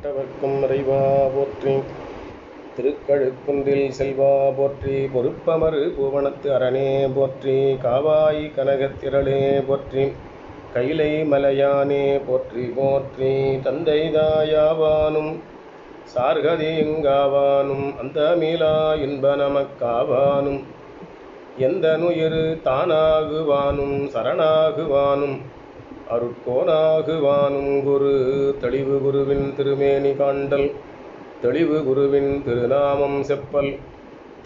வர்க்கும் இறைவா போற்றி. திருக்கழுக்குன்றில் செல்வா போற்றி. பொறுப்பமரு பூவனத்து அரணே போற்றி. காவாய் கனகத்திரளே போற்றி. கைலை மலையானே போற்றி போற்றி. தந்தை தாயாவானும் சார்கதீங்காவானும் அந்தமிலா இன்ப நமக்காவானும் எந்தனுயிரு தானாகுவானும் சரணாகுவானும் அருட்கோனாகுவானும் குரு. தெளிவு குருவின் திருமேனி காண்டல், தெளிவு குருவின் திருநாமம் செப்பல்,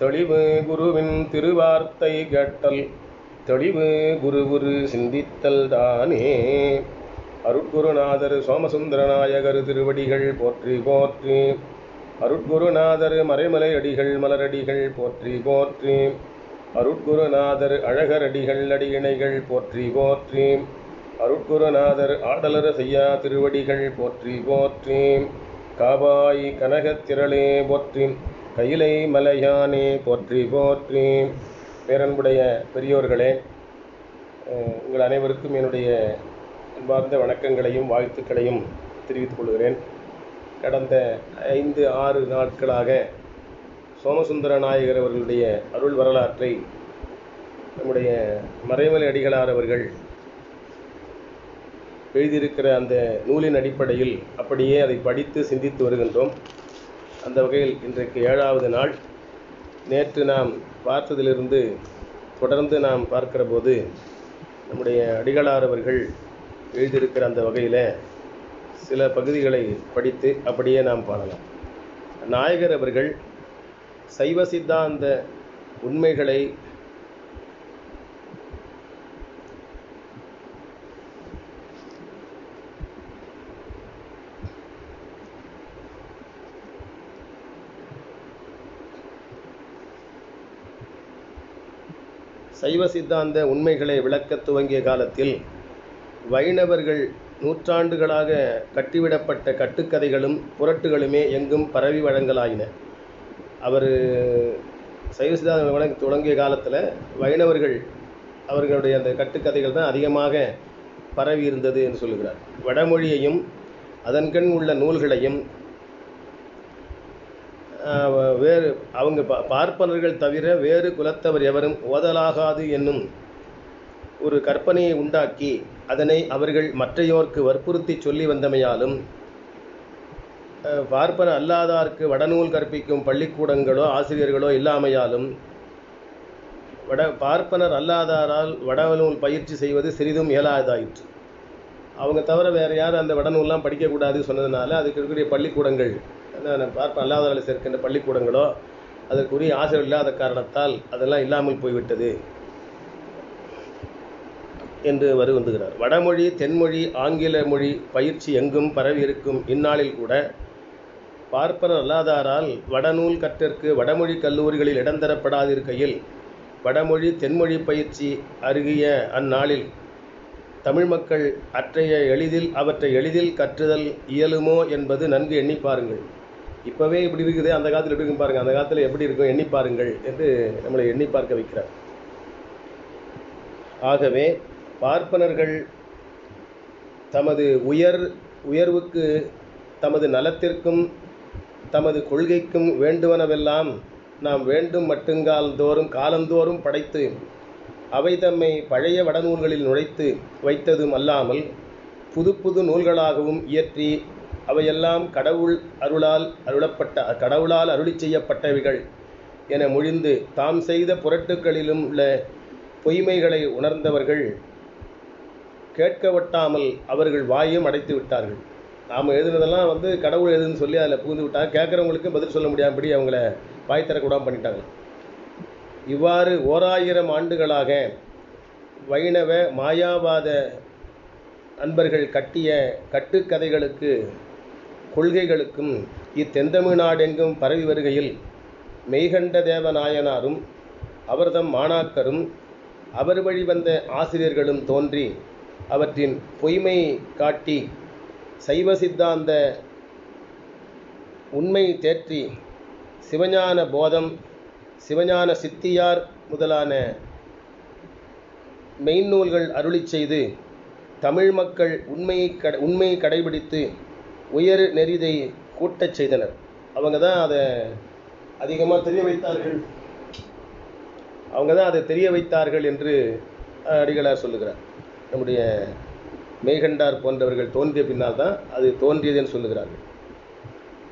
தெளிவு குருவின் திருவார்த்தை கேட்டல், தெளிவு குரு சிந்தித்தல் தானே. அருட்குருநாதர் சோமசுந்தரநாயகர் திருவடிகள் போற்றி போற்றி. அருட்குருநாதர் மறைமலை அடிகள் மலரடிகள் போற்றி போற்றி. அருட்குருநாதர் அழகரடிகள் அடியிணைகள் போற்றி போற்றி. அருட்குருநாதர் ஆடலர செய்யா திருவடிகள் போற்றி போற்றி. காவாய் கனகத்திரளே போற்றி. கைலை மலையானே போற்றி போற்றி. பேரன்புடைய பெரியோர்களே, உங்கள் அனைவருக்கும் என்னுடைய அன்பார்ந்த வணக்கங்களையும் வாழ்த்துக்களையும் தெரிவித்துக் கொள்கிறேன். கடந்த 5-6 நாட்களாக சோமசுந்தர நாயகர் அவர்களுடைய அருள் வரலாற்றை நம்முடைய மறைமலை அடிகளார் அவர்கள் எழுதியிருக்கிற அந்த நூலின் அடிப்படையில் அப்படியே அதை படித்து சிந்தித்து வருகின்றோம். அந்த வகையில் இன்றைக்கு 7வது நாள். நேற்று நாம் பார்த்ததிலிருந்து தொடர்ந்து நாம் பார்க்கிற போது நம்முடைய அடிகளார் அவர்கள் எழுதியிருக்கிற அந்த வகையில் சில பகுதிகளை படித்து அப்படியே நாம் பாடலாம். நாயகர் அவர்கள் சைவ சித்தாந்த உண்மைகளை விளக்கத் துவங்கிய காலத்தில் வைணவர்கள் நூற்றாண்டுகளாக கட்டிவிடப்பட்ட கட்டுக்கதைகளும் புரட்டுகளுமே எங்கும் பரவி வழங்கலாயின. அவர் சைவ சித்தாந்தம் வழங்க தொடங்கிய காலத்தில் வைணவர்கள் அவர்களுடைய அந்த கட்டுக்கதைகள் தான் அதிகமாக பரவி இருந்தது என்று சொல்லுகிறார். வடமொழியையும் அதன்கண் உள்ள நூல்களையும் வேறு அவங்க பார்ப்பனர்கள் தவிர வேறு குலத்தவர் எவரும் ஓதலாகாது என்னும் ஒரு கற்பனையை உண்டாக்கி அதனை அவர்கள் மற்றையோர்க்கு வற்புறுத்தி சொல்லி வந்தமையாலும் பார்ப்பன அல்லாதார்க்கு வடநூல் கற்பிக்கும் பள்ளிக்கூடங்களோ ஆசிரியர்களோ இல்லாமையாலும் பார்ப்பனர் அல்லாதாரால் வடநூல் பயிற்சி செய்வது சிறிதும் இயலாதாயிற்று. அவங்க தவிர வேறு யாரும் அந்த வடநூல்லாம் படிக்கக்கூடாது சொன்னதுனால அதுக்கு இருக்கக்கூடிய பள்ளிக்கூடங்கள், பார்ப்பன அல்லாதார்களை சேர்க்கின்ற பள்ளிக்கூடங்களோ அதற்குரிய ஆசிரியர் இல்லாத காரணத்தால் அதெல்லாம் இல்லாமல் போய்விட்டது என்று வருகிறார். வடமொழி தென்மொழி ஆங்கில மொழி பயிற்சி எங்கும் பரவி இருக்கும் இந்நாளில் கூட பார்ப்பனர் அல்லாதாரால் வடநூல் கற்றற்கு வடமொழி கல்லூரிகளில் இடந்தரப்படாதிருக்கையில் வடமொழி தென்மொழி பயிற்சி அருகிய அந்நாளில் தமிழ் மக்கள் அவற்றை எளிதில் கற்றுதல் இயலுமோ என்பது நன்கு எண்ணி பாருங்கள். இப்போவே இப்படி இருக்குது, அந்த காலத்தில் எப்படி இருக்கும் பாருங்கள், அந்த காலத்தில் எப்படி இருக்கும் எண்ணி பாருங்கள் என்று நம்மளை எண்ணி பார்க்க வைக்கிறார். ஆகவே பார்ப்பனர்கள் தமது உயர்வுக்கு தமது நலத்திற்கும் தமது கொள்கைக்கும் வேண்டுவனவெல்லாம் நாம் வேண்டும் மட்டுங்கால் தோறும் காலந்தோறும் படைத்து அவை தம்மை பழைய வடநூல்களில் நுழைத்து வைத்ததும் அல்லாமல் புது புது நூல்களாகவும் இயற்றி அவையெல்லாம் கடவுளால் அருளி செய்யப்பட்டவைகள் என மொழிந்து தாம் செய்த புரட்டுக்களிலும் உள்ள பொய்மைகளை உணர்ந்தவர்கள் கேட்கவட்டாமல் அவர்கள் வாயும் அடைத்து விட்டார்கள். நாம் எழுதுனதெல்லாம் கடவுள் எழுதுன்னு சொல்லி அதில் புகுந்து விட்டாங்க. கேட்குறவங்களுக்கு பதில் சொல்ல முடியாதபடி அவங்கள வாய் தரக்கூடாமல் பண்ணிட்டாங்க. இவ்வாறு 1000 ஆண்டுகளாக வைணவ மாயாவாத அன்பர்கள் கட்டிய கட்டுக்கதைகளுக்கு கொள்கைகளுக்கும் இத்தெந்தமிழ்நாடெங்கும் பரவி வருகையில் மெய்கண்ட தேவ நாயனாரும் அவர்தம் மாணாக்கரும் அவர் வழி வந்த ஆசிரியர்களும் தோன்றி அவற்றின் பொய்மை காட்டி சைவ சித்தாந்த உண்மை தேற்றி சிவஞான போதம், சிவஞான சித்தியார் முதலான மெய்நூல்கள் அருளி செய்து தமிழ் மக்கள் உண்மையை கடைபிடித்து உயர் நெறிதை கூட்டச் செய்தனர். அவங்க தான் அதை அதிகமாக தெரிய வைத்தார்கள். என்று அடிகளார் சொல்லுகிறார். நம்முடைய மெய்கண்டார் போன்றவர்கள் தோன்றிய பின்னால் தான் அது தோன்றியது என்று சொல்லுகிறார்கள்.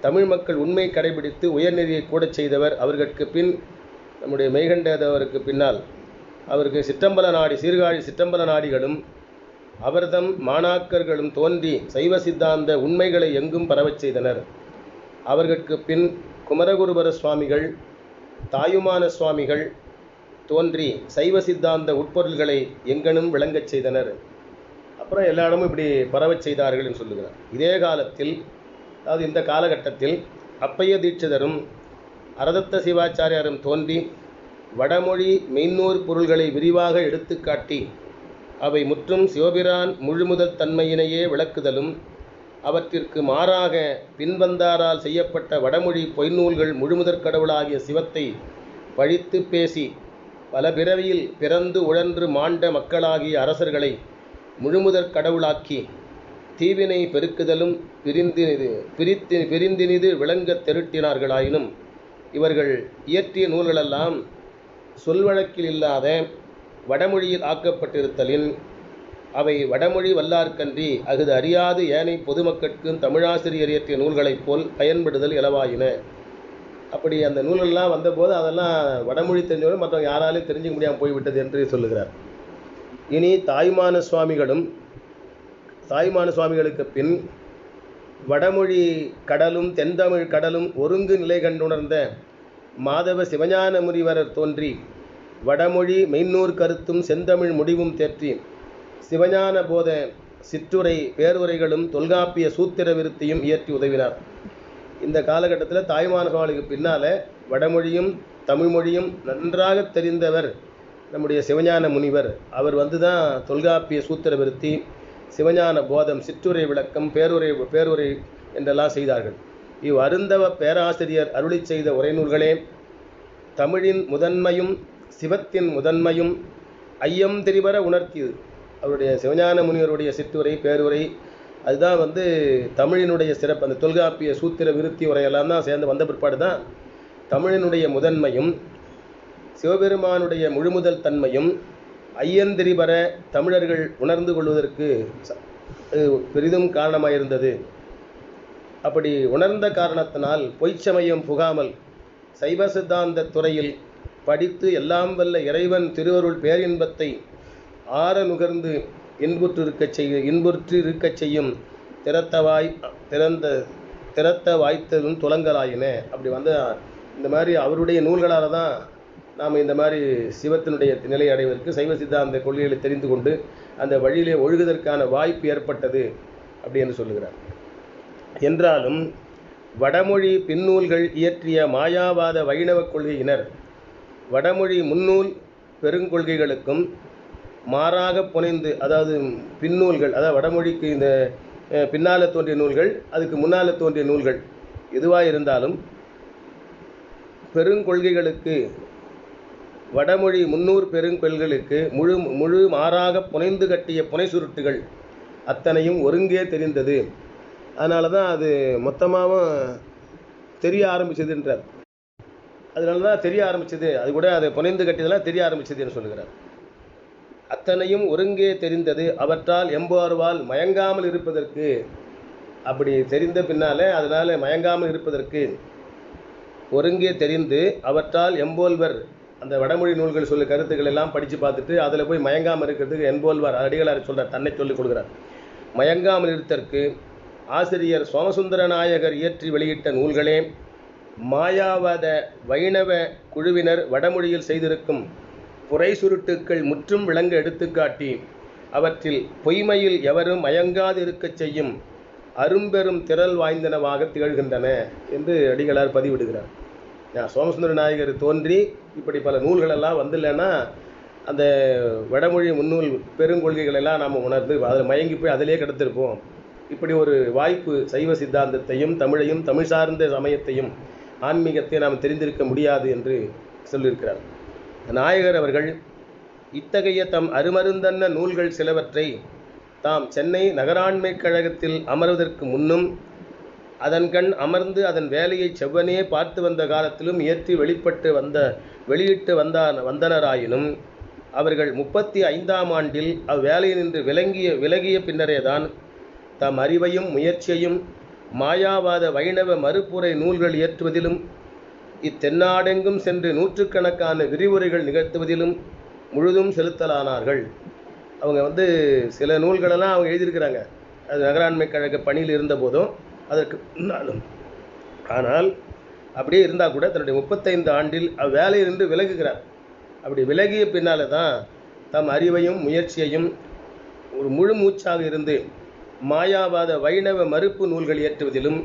தமிழ் மக்கள் உண்மை கடைபிடித்து உயர்நெறியை கூட செய்தவர். அவர்களுக்கு பின் நம்முடைய மெய்கண்டதவருக்கு பின்னால் அவருக்கு சிற்றம்பல நாடி சீர்காழி சிற்றம்பல நாடிகளும் அவர்தம் மாணாக்கர்களும் தோன்றி சைவ சித்தாந்த உண்மைகளை எங்கும் பரவச் செய்தனர். அவர்களுக்கு பின் குமரகுருபர சுவாமிகள் தாயுமான சுவாமிகள் தோன்றி சைவ சித்தாந்த உட்பொருள்களை எங்கனும் விளங்கச் செய்தனர். அப்புறம் எல்லா இடமும் இப்படி பரவச் செய்தார்கள் என்று சொல்லுகிறார். இதே காலத்தில், அதாவது இந்த காலகட்டத்தில் அப்பைய தீட்சிதரும் அரதத்த சிவாச்சாரியாரும் தோன்றி வடமொழி மெய்நூறு பொருள்களை விரிவாக எடுத்துக்காட்டி அவை முற்றும் சிவபிரான் முழுமுதல் தன்மையினையே விளக்குதலும் அவற்றிற்கு மாறாக பின்வந்தாரால் செய்யப்பட்ட வடமொழி பொய்நூல்கள் முழுமுதற் கடவுளாகிய சிவத்தை பழித்து பேசி பல பிறவியில் பிறந்து உழன்று மாண்ட மக்களாகிய அரசர்களை முழுமுதற் கடவுளாக்கி தீவினை பெருக்குதலும் பிரிந்தினிது விளங்கத் தெருட்டினார்களாயினும் இவர்கள் இயற்றிய நூல்களெல்லாம் சொல்வழக்கில் இல்லாத வடமொழியில் ஆக்கப்பட்டிருத்தலின் அவை வடமொழி வல்லார்க்கன்றி அகுது அறியாது ஏனை பொதுமக்களுக்கும் தமிழாசிரியர் இயற்றிய நூல்களைப் போல் பயன்படுதல் இலவாயின. அப்படி அந்த நூலெல்லாம் வந்தபோது அதெல்லாம் வடமொழி தெரிஞ்சவரை மற்றவங்க யாராலையும் தெரிஞ்சுக்க முடியாமல் போய்விட்டது என்று சொல்லுகிறார். இனி தாயுமான சுவாமிகளுக்கு பின் வடமொழி கடலும் தென்தமிழ் கடலும் ஒருங்கு நிலை கண்டுணர்ந்த மாதவ சிவஞான முனிவரர் தோன்றி வடமொழி மெய்நூறு கருத்தும் செந்தமிழ் முடிவும் தேற்றி சிவஞான போத சிற்றுரை பேருரைகளும் தொல்காப்பிய சூத்திர விருத்தியும் இயற்றி உதவினார். இந்த காலகட்டத்தில் தாய்மான சுவாமிகளுக்கு பின்னால் வடமொழியும் தமிழ்மொழியும் நன்றாக தெரிந்தவர் நம்முடைய சிவஞான முனிவர். அவர் தான் தொல்காப்பிய சூத்திர விருத்தி, சிவஞான போதம், சிற்றுரை விளக்கம், பேருரை என்றெல்லாம் செய்தார்கள். அருந்தவ பேராசிரியர் அருளி செய்த உரைநூல்களே தமிழின் முதன்மையும் சிவத்தின் முதன்மையும் ஐயம் தெரிவர உணர்த்தியது. அவருடைய சிவஞான முனிவருடைய சிற்றுரை பேருரை அதுதான் தமிழினுடைய சிறப்பு. அந்த தொல்காப்பிய சூத்திர விருத்தி உரையெல்லாம் தான் சேர்ந்து வந்த பிற்பாடு தான் தமிழினுடைய முதன்மையும் சிவபெருமானுடைய முழுமுதல் தன்மையும் ஐயந்திரிபர தமிழர்கள் உணர்ந்து கொள்வதற்கு பெரிதும் காரணமாயிருந்தது. அப்படி உணர்ந்த காரணத்தினால் பொய்ச்சமயம் புகாமல் சைவ சித்தாந்த துறையில் படித்து எல்லாம் வல்ல இறைவன் திருவருள் பேரின்பத்தை ஆற நுகர்ந்து இன்புற்றிருக்கச் செய்யும் திறத்த வாய்த்ததும் துலங்கலாயின. அப்படி இந்த மாதிரி அவருடைய நூல்களால் தான் நாம் இந்த மாதிரி சிவத்தினுடைய நிலை அடைவதற்கு சைவ சித்தாந்த கொள்கைகளை தெரிந்து கொண்டு அந்த வழியிலே ஒழுகுவதற்கான வாய்ப்பு ஏற்பட்டது அப்படி என்று சொல்லுகிறார். என்றாலும் வடமொழி பின்னூல்கள் இயற்றிய மாயாவாத வைணவ கொள்கையினர் வடமொழி முன்னூல் பெருங்கொள்கைகளுக்கும் மாறாக புனைந்து, அதாவது பின்னூல்கள், அதாவது வடமொழிக்கு இந்த பின்னால் தோன்றிய நூல்கள், அதுக்கு முன்னால் தோன்றிய நூல்கள் எதுவாக இருந்தாலும் பெருங்கொள்கைகளுக்கு வடமொழி முன்னூறு பெருங்கொள்கைகளுக்கு முழு மாறாக புனைந்து கட்டிய புனை சுருட்டுகள் அத்தனையும் ஒருங்கே தெரிந்தது. அதனால தான் அது மொத்தமாகவும் தெரிய ஆரம்பிச்சதுன்றார். அதனால தான் தெரிய ஆரம்பிச்சது, அது கூட அதை புனைந்து கட்டியதெல்லாம் தெரிய ஆரம்பிச்சது என்று சொல்கிறார். அத்தனையும் ஒருங்கே தெரிந்தது அவற்றால் எம்போர்வால் மயங்காமல் இருப்பதற்கு. அப்படி தெரிந்த பின்னாலே அதனால் மயங்காமல் இருப்பதற்கு ஒருங்கே தெரிந்து அவற்றால் எம்போல்வர், அந்த வடமொழி நூல்கள் சொல்ல கருத்துக்கள் எல்லாம் படித்து பார்த்துட்டு அதில் போய் மயங்காமல் இருக்கிறதுக்கு எம்போல்வர் அடிகளார் சொல்கிறார், தன்னை சொல்லிக் கொடுக்குறார். மயங்காமல் இருத்தற்கு ஆசிரியர் சோமசுந்தர நாயகர் இயற்றி வெளியிட்ட நூல்களே மாயாவாத வைணவ குழுவினர் வடமொழியில் செய்திருக்கும் புரை சுருட்டுக்கள் முற்றும் விளங்க எடுத்துக்காட்டி அவற்றில் பொய்மையில் எவரும் மயங்காது இருக்கச் செய்யும் அரும்பெரும் திரள் வாய்ந்தனவாக திகழ்கின்றன என்று அடிகளார் பதிவிடுகிறார். சோமசுந்தர நாயகர் தோன்றி இப்படி பல நூல்களெல்லாம் வந்துள்ளேன்னா அந்த வடமொழி முன்னூல் பெருங்கொள்கைகளெல்லாம் நாம் உணர்ந்து அதில் மயங்கி போய் அதிலே கிடத்திருப்போம். இப்படி ஒரு வாய்ப்பு சைவ சித்தாந்தத்தையும் தமிழையும் தமிழ் சார்ந்த சமயத்தையும் ஆன்மீகத்தை நாம் தெரிந்திருக்க முடியாது என்று சொல்லியிருக்கிறார். நாயகர் அவர்கள் இத்தகைய தம் அருமருந்தன்ன நூல்கள் சிலவற்றை தாம் சென்னை நகராண்மை கழகத்தில் அமர்வதற்கு முன்னும் அதன்கண் அமர்ந்து அதன் வேலையை செவ்வனே பார்த்து வந்த காலத்திலும் ஏற்றி வெளியிட்டு வந்தனராயினும் அவர்கள் 35ஆம் ஆண்டில் அவ்வேலையினின்று விலகிய பின்னரேதான் தம் அறிவையும் முயற்சியையும் மாயாவாத வைணவ மறுப்புரை நூல்கள் இயற்றுவதிலும் இத்தென்னாடெங்கும் சென்று நூற்றுக்கணக்கான விரிவுரைகள் நிகழ்த்துவதிலும் முழுதும் செலுத்தலானார்கள். அவங்க சில நூல்களெல்லாம் அவங்க எழுதியிருக்கிறாங்க, அது நகராண்மை கழக பணியில் இருந்த போதும் அதற்கு முன்னாலும். ஆனால் அப்படியே இருந்தால் கூட தன்னுடைய 35 ஆண்டில் அவ்வேலையிலிருந்து விலகுகிறார். அப்படி விலகிய பின்னால் தான் தம் அறிவையும் முயற்சியையும் ஒரு முழு மூச்சாக இருந்து மாயாவாத வைணவ மறுப்பு நூல்கள் இயற்றுவதிலும்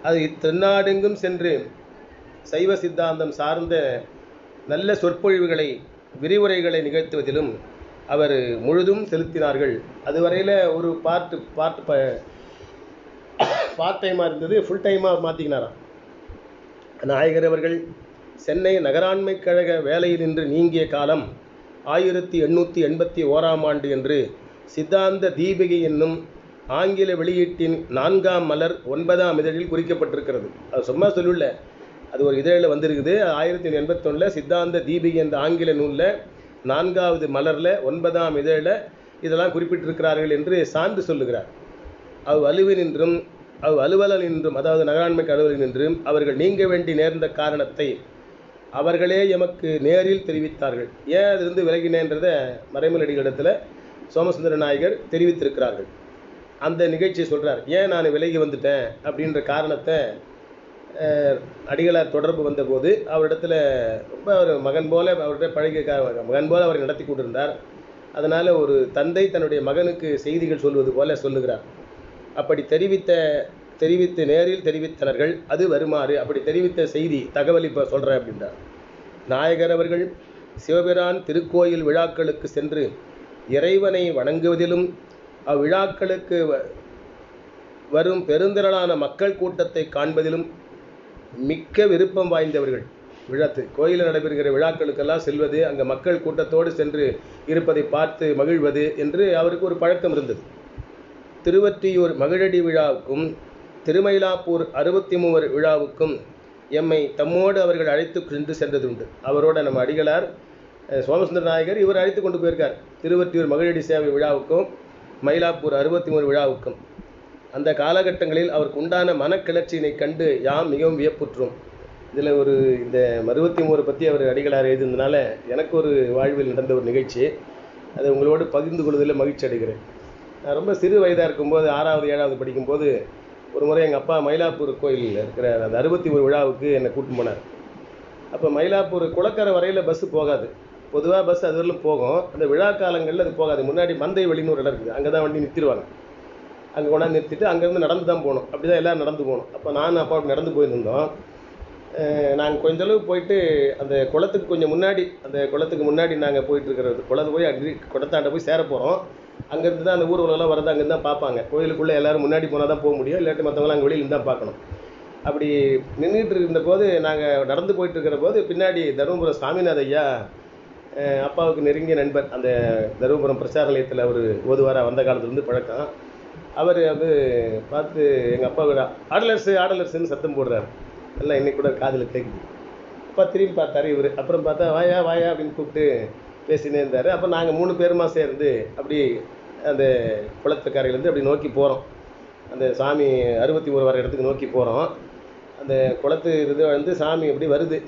அது தென்னாடெங்கும் சென்று சைவ சித்தாந்தம் சார்ந்த நல்ல சொற்பொழிவுகளை விரிவுரைகளை நிகழ்த்துவதிலும் அவர் முழுதும் செலுத்தினார்கள். அதுவரையில் ஒரு பார்ட் டைமாக இருந்தது, ஃபுல் டைமாக மாற்றிக்கினாராம். நாயகர் அவர்கள் சென்னை நகராண்மை கழக வேலையினின்று நீங்கிய காலம் 1881ஆம் ஆண்டு என்று சித்தாந்த தீபிகை என்னும் ஆங்கில வெளியீட்டின் 4ஆம் மலர் 9ஆம் இதழில் குறிக்கப்பட்டிருக்கிறது. அது சும்மா சொல்லல, அது ஒரு இதழில் வந்திருக்குது. 1881 சித்தாந்த தீபிகை என்ற ஆங்கில நூலில் 4ஆவது மலரில் 9ஆம் இதழில் இதெல்லாம் குறிப்பிட்டிருக்கிறார்கள் என்று சான்று சொல்லுகிறார். அலுவலனின்றும் அதாவது நகராண்மை அலுவலனின்றும் அவர்கள் நீங்க வேண்டி நேர்ந்த காரணத்தை அவர்களே எமக்கு நேரில் தெரிவித்தார்கள். ஏன் அதிலிருந்து விலகினேன்றதை மறைமலடிகளிடத்தில் சோமசுந்தர நாயகர் தெரிவித்திருக்கிறார்கள். அந்த நிகழ்ச்சியை சொல்கிறார். ஏன் நான் விலகி வந்துட்டேன் அப்படின்ற காரணத்தை அடிகளார் தொடர்பு வந்தபோது அவரிடத்தில் ரொம்ப அவர் மகன் போல அவர்கிட்ட மகன் போல அவரை நடத்தி கொண்டிருந்தார். அதனால் ஒரு தந்தை தன்னுடைய மகனுக்கு செய்திகள் சொல்வது போல சொல்லுகிறார். அப்படி தெரிவித்து நேரில் தெரிவித்தனர்கள் அது வருமாறு அப்படி தெரிவித்த செய்தி தகவல் இப்போ சொல்கிறேன் அப்படின்றார். நாயகர் அவர்கள் சிவபிரான் திருக்கோயில் விழாக்களுக்கு சென்று இறைவனை வணங்குவதிலும் அவ்விழாக்களுக்கு வரும் பெருந்திரளான மக்கள் கூட்டத்தை காண்பதிலும் மிக்க விருப்பம் வாய்ந்தவர்கள். கோயிலில் நடைபெறுகிற விழாக்களுக்கெல்லாம் செல்வது, அங்கே மக்கள் கூட்டத்தோடு சென்று இருப்பதை பார்த்து மகிழ்வது என்று அவருக்கு ஒரு பழக்கம் இருந்தது. திருவொற்றியூர் மகிழடி விழாவுக்கும் திருமயிலாப்பூர் 63 விழாவுக்கும் எம்மை தம்மோடு அவர்கள் அழைத்து சென்றது உண்டு. அவரோட நம்ம அடிகளார் சோமசுந்தர நாயகர் இவர் அழைத்து கொண்டு போயிருக்கார் திருவொற்றியூர் மகிழடி சேவை விழாவுக்கும் மயிலாப்பூர் 63 விழாவுக்கும். அந்த காலகட்டங்களில் அவருக்கு உண்டான மனக்கிளர்ச்சியினை கண்டு யாம் மிகவும் வியப்புற்றோம். இதில் இந்த 63 பற்றி அவர் அடிகளார் எழுதுனதுனால எனக்கு ஒரு வாழ்வில் நடந்த ஒரு நிகழ்ச்சி, அதை உங்களோடு பகிர்ந்து கொள்வதில் மகிழ்ச்சி அடைகிறேன். நான் ரொம்ப சிறு வயதாக இருக்கும்போது 6வது 7வது படிக்கும்போது ஒரு முறை எங்கள் அப்பா மயிலாப்பூர் கோயிலில் இருக்கிற அந்த 63 விழாவுக்கு என்னை கூட்டிட்டு போனார். அப்போ மயிலாப்பூர் குளக்கரை வரையில் பஸ்ஸு போகாது, பொதுவாக பஸ் அது வரலும் போகும். அந்த விழா காலங்களில் அது போகாது. முன்னாடி மந்தை வெளின்னு ஒரு இடம் இருக்குது, அங்கே தான் வண்டி நிறுத்திடுவாங்க. அங்கே கொண்டாந்து நிறுத்திட்டு அங்கேருந்து நடந்து தான் போகணும். அப்படி தான் எல்லோரும் நடந்து போகணும். அப்போ நான் அப்பாவுக்கு நடந்து போயிருந்தோம். நாங்கள் கொஞ்சளவு போயிட்டு அந்த குளத்துக்கு கொஞ்சம் முன்னாடி நாங்கள் போயிட்டுருக்கிறது குளத்து போய் குளத்தாண்ட போய் சேர போகிறோம். அங்கேருந்து தான் அந்த ஊர்வலெல்லாம் வரது அங்கேருந்து தான் பார்ப்பாங்க. கோயிலுக்குள்ளே எல்லோரும் முன்னாடி போனால் தான் போக முடியும், இல்லாட்டி மற்றவங்களாம் அங்கே வெளியிலேருந்து தான் பார்க்கணும். அப்படி நின்றுட்டு இருந்தபோது நாங்கள் நடந்து போயிட்டுருக்கிற போது பின்னாடி தருமபுரம் சாமிநாத ஐயா அப்பாவுக்கு நெருங்கிய நண்பர். அந்த தருமபுரம் பிரச்சார நிலையத்தில் அவர் ஓதுவாராக வந்த காலத்துலேருந்து பழக்கம். அவர் பார்த்து எங்கள் அப்பா ஆடலர்ஸுன்னு சத்தம் போடுறாரு. எல்லாம் இன்னைக்கு கூட காதில் கேட்குது. அப்பா திரும்பி பார்த்தாரு இவர். அப்புறம் பார்த்தா வாயா அப்படின்னு கூப்பிட்டு பேசினே இருந்தார். அப்போ நாங்கள் 3 பேருமா சேர்ந்து அப்படி அந்த குளத்துக்கரையிலேருந்து அப்படி நோக்கி போகிறோம். அந்த சாமி 63 வர இடத்துக்கு நோக்கி போகிறோம். அந்த குளத்து இது சாமி அப்படி வருது.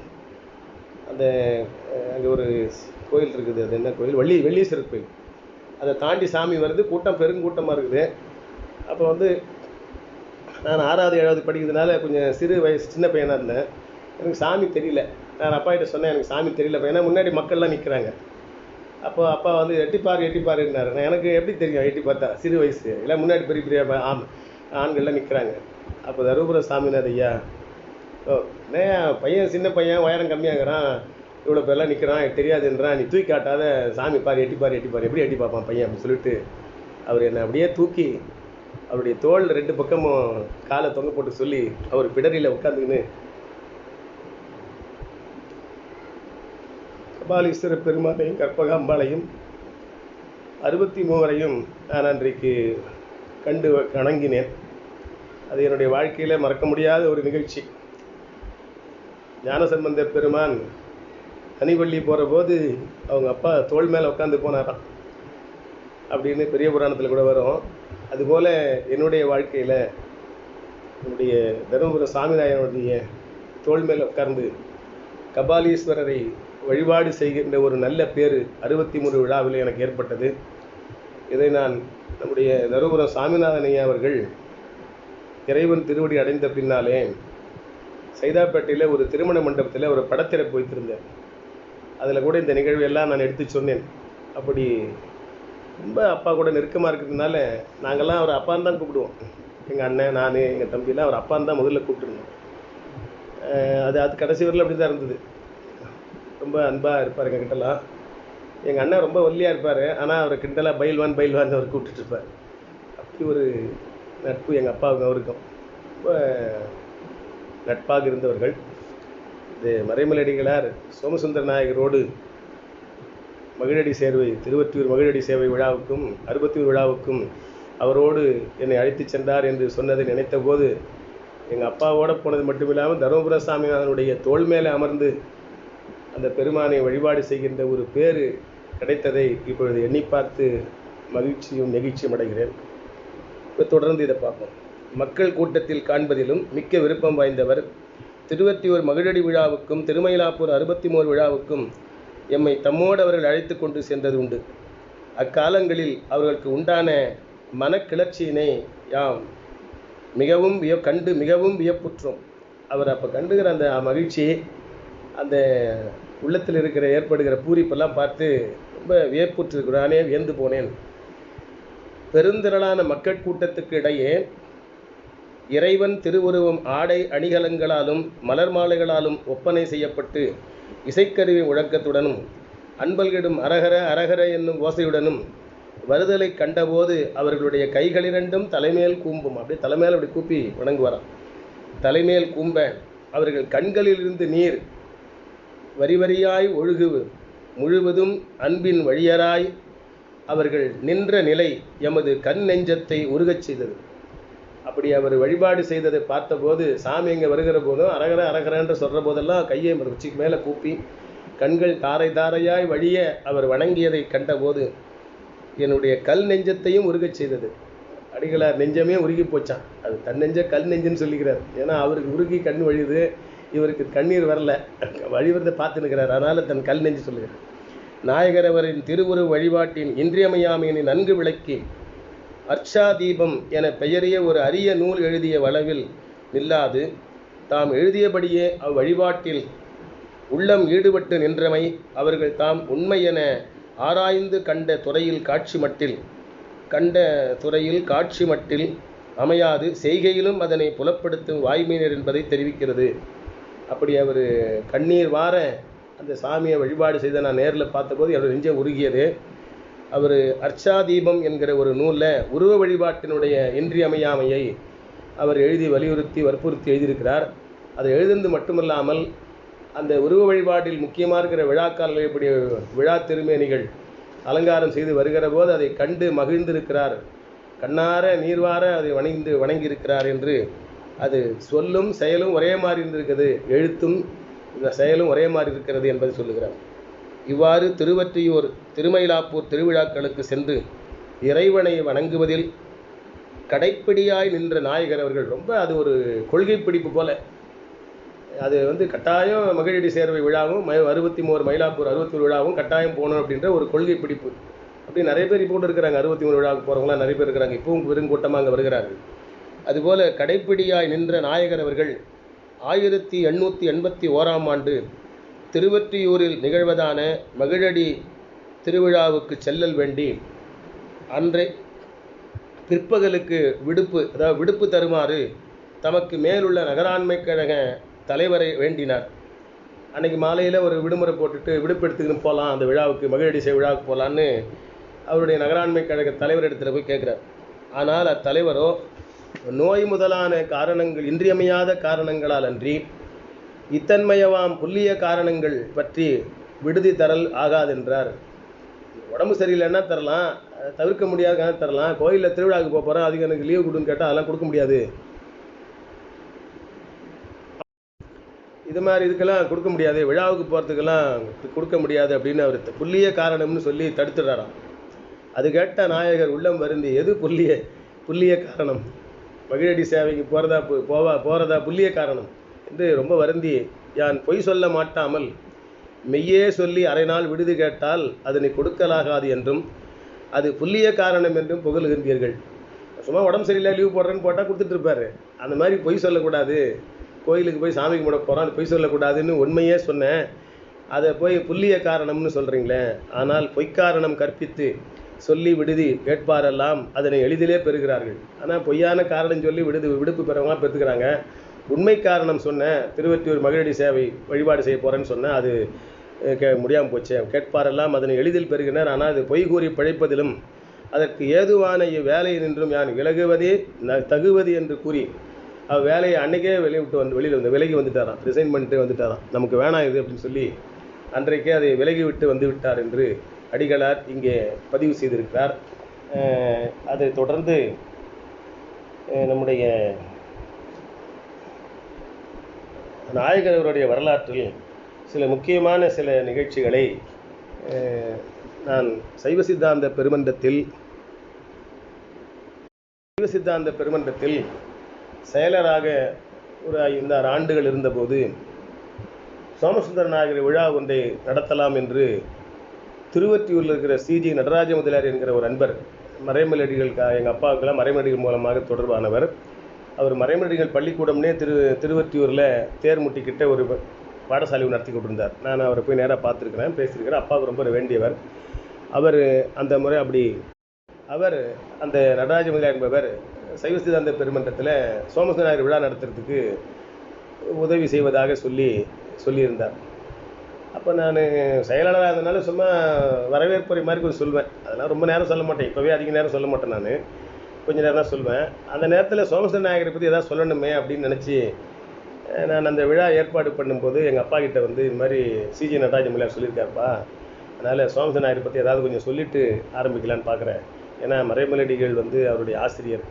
அந்த அங்கே ஒரு கோயில் இருக்குது, அது என்ன கோயில், வெள்ளீஸ்வரர் கோயில். அதை தாண்டி சாமி வருது, பெருங்கூட்டமாக இருக்குது. அப்போ நான் 6வது 7வது படிக்கிறதுனால கொஞ்சம் சின்ன பையனாக இருந்தேன். எனக்கு சாமி தெரியல. நான் அப்பா கிட்ட சொன்னேன் எனக்கு சாமி தெரியல பையனா, முன்னாடி மக்கள்லாம் நிற்கிறாங்க. அப்போ அப்பா எட்டிப்பாருன்னாரு. எனக்கு எப்படி தெரியும் எட்டி பார்த்தா, சிறு வயசு இல்லை, முன்னாடி பெரிய ஆண்கள்லாம் நிற்கிறாங்க. அப்போ தருமபுரம் சாமிநாத ஐயா, பையன் சின்ன பையன் உயரம் கம்மியாகிறான், இவ்வளோ பேர்லாம் நிற்கிறான், தெரியாதுன்றான், நீ தூக்கி காட்டாத, சாமி எப்படி எட்டி பார்ப்பான் பையன் அப்படின்னு சொல்லிட்டு அவர் என்னை அப்படியே தூக்கி அவருடைய தோள் 2 பக்கமும் காலை தொங்க போட்டு சொல்லி அவர் பிடரியில் உட்காந்துக்கின்னு கபாலீஸ்வர பெருமானையும் கற்பகாம்பாளையும் 63 நான் அன்றைக்கு கண்டு வணங்கினேன். அது என்னுடைய வாழ்க்கையில் மறக்க முடியாத ஒரு நிகழ்ச்சி. ஞானசம்பந்த பெருமான் கனிவள்ளி போகிற போது அவங்க அப்பா தோள் மேலே உட்காந்து போனாராம் அப்படின்னு பெரிய புராணத்தில் கூட வரும். அதுபோல் என்னுடைய வாழ்க்கையில் என்னுடைய தருமபுரம் சாமிநாயனுடைய தோள் மேல் உட்கார்ந்து கபாலீஸ்வரரை வழிபாடு செய்கின்ற ஒரு நல்ல பேர் 63 விழாவில் எனக்கு ஏற்பட்டது. இதை நான் நம்முடைய தருமபுரம் சாமிநாதன் ஐயா அவர்கள் இறைவன் திருவடி அடைந்த பின்னாலே சைதாப்பேட்டையில் ஒரு திருமண மண்டபத்தில் ஒரு படத்திறப்பு வைத்திருந்தேன். அதில் கூட இந்த நிகழ்வையெல்லாம் நான் எடுத்து சொன்னேன். அப்படி ரொம்ப அப்பா கூட நெருக்கமாக இருக்கிறதுனால நாங்கள்லாம் அவர் அப்பான்னு தான் கூப்பிடுவோம். எங்கள் அண்ணன், நான், எங்கள் தம்பிலாம் அவர் அப்பான்னு தான் முதல்ல கூப்பிட்டுருந்தோம். அது கடைசி வரல அப்படி தான் இருந்தது. ரொம்ப அன்பாக இருப்பார் எங்ககிட்டலாம். எங்கள் அண்ணன் ரொம்ப ஒல்லியாக இருப்பார், ஆனால் அவரை கிண்டலாக பயில்வான் அவர் கூப்பிட்டுருப்பார். அப்படி ஒரு நட்பு எங்கள் அப்பாவுக்கும் அவருக்கும். ரொம்ப நட்பாக இருந்தவர்கள். இது மறைமலடிகளார் சோமசுந்தர நாயகரோடு மகிழடி சேர்வை, திருவொற்றியூர் மகிழடி சேவை விழாவுக்கும் 61 விழாவுக்கும் அவரோடு என்னை அழைத்து சென்றார் என்று சொன்னதை நினைத்த போது எங்கள் அப்பாவோடு போனது மட்டும் இல்லாமல் தருமபுர சாமிநாதனுடைய தோள் மேலே அமர்ந்து அந்த பெருமானை வழிபாடு செய்கின்ற ஒரு பேர் கிடைத்ததை இப்பொழுது எண்ணி பார்த்து மகிழ்ச்சியும் நெகிழ்ச்சியும் அடைகிறேன். இப்போ தொடர்ந்து இதை பார்ப்போம். மக்கள் கூட்டத்தில் காண்பதிலும் மிக்க விருப்பம் வாய்ந்தவர். திருவொற்றியூர் மகிழடி விழாவுக்கும் திருமயிலாப்பூர் 63 விழாவுக்கும் எம்மை தம்மோடு அவர்கள் அழைத்து கொண்டு சென்றது உண்டு. அக்காலங்களில் அவர்களுக்கு உண்டான மனக்கிளர்ச்சியினை யாம் மிகவும் வியப்புற்றோம். அவர் அப்போ கண்டுகிற அந்த மகிழ்ச்சி, அந்த உள்ளத்தில் ஏற்படுகிற பூரிப்பெல்லாம் பார்த்து ரொம்ப வியப்புற்றிருக்கிறானே, வியந்து போனேன். பெருந்திரளான மக்கள் கூட்டத்துக்கு இடையே இறைவன் திருவுருவம் ஆடை அணிகலங்களாலும் மலர் மாலைகளாலும் ஒப்பனை செய்யப்பட்டு இசைக்கருவி முழக்கத்துடனும் அன்பல்கிடும் அரகர அரகர என்னும் ஓசையுடனும் வருதலை கண்டபோது அவர்களுடைய கைகளிரண்டும் தலைமேல் கூம்பும். அப்படியே தலைமேல் அப்படி கூப்பி வணங்குவாராம். தலைமேல் கூம்ப அவர்கள் கண்களிலிருந்து நீர் வரிவரியாய் ஒழுகு முழுவதும் அன்பின் வழியராய் அவர்கள் நின்ற நிலை எமது கண் நெஞ்சத்தை உருகச் செய்தது. அப்படி அவர் வழிபாடு செய்ததை பார்த்தபோது சாமி இங்கே வருகிற போதும் அரகர அரகரன்று சொல்கிற போதெல்லாம் கையை உச்சிக்கு மேலே கூப்பி கண்கள் தாரை தாரையாய் வழிய அவர் வணங்கியதை கண்டபோது என்னுடைய கல் நெஞ்சத்தையும் உருகச் செய்தது. அடிகளார் நெஞ்சமே உருகி போச்சான். அது தன் நெஞ்ச கல் நெஞ்சுன்னு சொல்லிக்கிறார். ஏன்னா அவருக்கு உருகி கண் வழியுது, இவருக்கு கண்ணீர் வரல, வழிவரதை பார்த்துன்னுக்கிறார். அதனால் தன் கல் நெஞ்சு சொல்லுகிறார். நாயகர் அவரின் திருவுரு வழிபாட்டின் இன்றியமையாமையினை நன்கு விளக்கி அர்ச்சா தீபம் என பெயரிய ஒரு அரிய நூல் எழுதிய வளவில் நில்லாது தாம் எழுதியபடியே அவ்வழிபாட்டில் உள்ளம் ஈடுபட்டு நின்றமை அவர்கள் தாம் உண்மை என ஆராய்ந்து கண்ட துறையில் காட்சி மட்டில் அமையாது செய்கையிலும் அதனை புலப்படுத்தும் வாய்மையினர் என்பதை தெரிவிக்கிறது. அப்படி அவர் கண்ணீர் வார அந்த சாமியை வழிபாடு செய்த நான் நேரில் பார்த்தபோது அவர் நெஞ்சம் உருகியது. அவர் அர்ச்சா தீபம் என்கிற ஒரு நூலில் உருவ வழிபாட்டினுடைய இன்றியமையாமையை அவர் எழுதி வற்புறுத்தி எழுதியிருக்கிறார். அதை எழுதுந்து மட்டுமல்லாமல் அந்த உருவ வழிபாட்டில் முக்கியமாக இருக்கிற விழாக்காலங்கள் இப்படி விழா திருமேனிகள் அலங்காரம் செய்து வருகிற போது அதை கண்டு மகிழ்ந்திருக்கிறார். கண்ணார நீர்வார அதை வணங்கியிருக்கிறார் என்று அது சொல்லும் செயலும் ஒரே மாதிரி இருந்திருக்கிறது, எழுத்தும் இந்த செயலும் ஒரே மாதிரி இருக்கிறது என்பதை சொல்லுகிறார். இவ்வாறு திருவொற்றியூர் திருமயிலாப்பூர் திருவிழாக்களுக்கு சென்று இறைவனை வணங்குவதில் கடைப்பிடியாய் நின்ற நாயகர் அவர்கள் ரொம்ப அது ஒரு கொள்கை பிடிப்பு போல. அது கட்டாயம் மகிழடி சேர்வை விழாவும் 63 மயிலாப்பூர் 61 விழாவும் கட்டாயம் போகணும் அப்படின்ற ஒரு கொள்கை பிடிப்பு. அப்படி நிறைய பேர் இப்போ கூட இருக்கிறாங்க. 63 விழாவுக்கு போகிறவங்களாம் நிறைய பேர் இருக்கிறாங்க. இப்பவும் பெருங்கூட்டமாக அங்கே வருகிறார்கள். அதுபோல் கடைப்பிடியாய் நின்ற நாயகர் அவர்கள் 1881ஆம் ஆண்டு திருவொற்றியூரில் நிகழ்வதான மகிழடி திருவிழாவுக்கு செல்லல் வேண்டி அன்றை பிற்பகலுக்கு விடுப்பு தருமாறு தமக்கு மேலுள்ள நகராண்மை கழக தலைவரை வேண்டினார். அன்றைக்கி மாலையில் ஒரு விடுமுறை போட்டுட்டு விடுப்பு எடுத்துக்கின்னு போகலாம், அந்த விழாவுக்கு மகிழடி சேவை விழாவுக்கு போகலான்னு அவருடைய நகராண்மை கழக தலைவர் இடத்துல போய் கேட்குறார். ஆனால் அத்தலைவரோ நோய் முதலான காரணங்கள் இன்றியமையாத காரணங்களால் அன்றி இத்தன்மையவாம் புல்லிய காரணங்கள் பற்றி விடுதி தரல் ஆகாதென்றார். உடம்பு சரியில்லைன்னா தரலாம், தவிர்க்க முடியாத தரலாம். கோயிலில் திருவிழாவுக்கு போகிறோம், அதுக்கு எனக்கு லீவு கொடுன்னு கேட்டால் அதெல்லாம் கொடுக்க முடியாது இது மாதிரி இதுக்கெல்லாம் கொடுக்க முடியாது, விழாவுக்கு போகிறதுக்கெல்லாம் கொடுக்க முடியாது அப்படின்னு அவர் புள்ளிய காரணம்னு சொல்லி தடுத்துடுறாராம். அது கேட்ட நாயகர் உள்ளம் வருந்தி, எது புள்ளிய காரணம், மகிழடி சேவைக்கு போகிறதா புள்ளிய காரணம் என்று ரொம்ப வருந்தி, யான் பொய் சொல்ல மாட்டாமல் மெய்யே சொல்லி அரை நாள் விடுதி கேட்டால் அதனை கொடுக்கலாகாது என்றும் அது புள்ளிய காரணம் என்றும் புகழுகின்றீர்கள். சும்மா உடம்பு சரியில்லை லீவ் போடுறேன்னு போட்டால் கொடுத்துட்ருப்பாரு. அந்த மாதிரி பொய் சொல்லக்கூடாது, கோயிலுக்கு போய் சாமி கும்பிட போகிறோம் அது பொய் சொல்லக்கூடாதுன்னு உண்மையே சொன்னேன், அதை போய் புள்ளிய காரணம்னு சொல்கிறீங்களே. ஆனால் பொய்க்காரணம் கற்பித்து சொல்லி விடுதி கேட்பாரெல்லாம் அதனை எளிதிலே பெறுகிறார்கள். ஆனால் பொய்யான காரணம் சொல்லி விடுப்பு பெறவங்களாம் பெற்றுக்கிறாங்க. உண்மை காரணம் சொன்னேன், திருவொற்றியூர் மகிழடி சேவை வழிபாடு செய்ய போகிறேன்னு சொன்னேன், அது முடியாமல் போச்சு, கேட்பாரெல்லாம் அதனை எளிதில் பெறுகின்றனர். ஆனால் அது பொய் கூறி பிழைப்பதிலும் அதற்கு ஏதுவான இவ்வேலையை நின்றும் யான் விலகுவதே தகுவது என்று கூறி வேலையை அன்றைக்கே வெளியில் விலகி வந்துட்டாராம், ரிசைன் பண்ணிட்டு வந்துட்டாராம். நமக்கு வேணாம் இது அப்படின்னு சொல்லி அன்றைக்கே அதை விலகிவிட்டு வந்து விட்டார் என்று அடிகளார் இங்கே பதிவு செய்திருக்கிறார். அதை தொடர்ந்து நம்முடைய நாயகர் அவருடைய வரலாற்றில் சில முக்கியமான சில நிகழ்ச்சிகளை நான் சைவ சித்தாந்த பெருமன்றத்தில் செயலராக ஒரு 5-6 ஆண்டுகள் இருந்தபோது சோமசுந்தர நாயகர் விழா ஒன்றை நடத்தலாம் என்று திருவொற்றியூரில் இருக்கிற சிஜி நடராஜ முதலியார் என்கிற ஒரு அன்பர், மறைமலடிகள் எங்கள் அப்பாவுக்கெல்லாம் மறைமலடிகள் மூலமாக தொடர்பானவர். அவர் மறைமலடிகள் பள்ளிக்கூடம்னே திருவொற்றியூரில் தேர்முட்டிக்கிட்ட ஒரு பாடசாலை நடத்தி கொண்டிருந்தார். நான் அவரை போய் நேராக பார்த்துருக்கிறேன், பேசியிருக்கிறேன். அப்பாவுக்கு ரொம்ப வேண்டியவர் அவர். அந்த முறை அவர் அந்த நடராஜ முதலியார் என்பவர் சைவ சித்தாந்த பெருமன்றத்தில் சோமசுந்தர நாயகர் விழா நடத்துறதுக்கு உதவி செய்வதாக சொல்லியிருந்தார். அப்போ நான் செயலாளராக இருந்தனால சும்மா வரவேற்புரை மாதிரி கொஞ்சம் சொல்வேன். அதெல்லாம் ரொம்ப நேரம் சொல்ல மாட்டேன், இப்போவே அதிக நேரம் சொல்ல மாட்டேன், நான் கொஞ்சம் நேரம் தான் சொல்வேன். அந்த நேரத்தில் சோமசுந்தர நாயகரை பற்றி எதாவது சொல்லணுமே அப்படின்னு நினச்சி நான் அந்த விழா ஏற்பாடு பண்ணும்போது எங்கள் அப்பா கிட்ட இது மாதிரி சிஜி நடராஜ முதலியார் சொல்லியிருக்காருப்பா, அதனால் சோமசுந்தர நாயகரை பற்றி ஏதாவது கொஞ்சம் சொல்லிவிட்டு ஆரம்பிக்கலான்னு பார்க்குறேன். ஏன்னா மறைமலடிகள் அவருடைய ஆசிரியர்,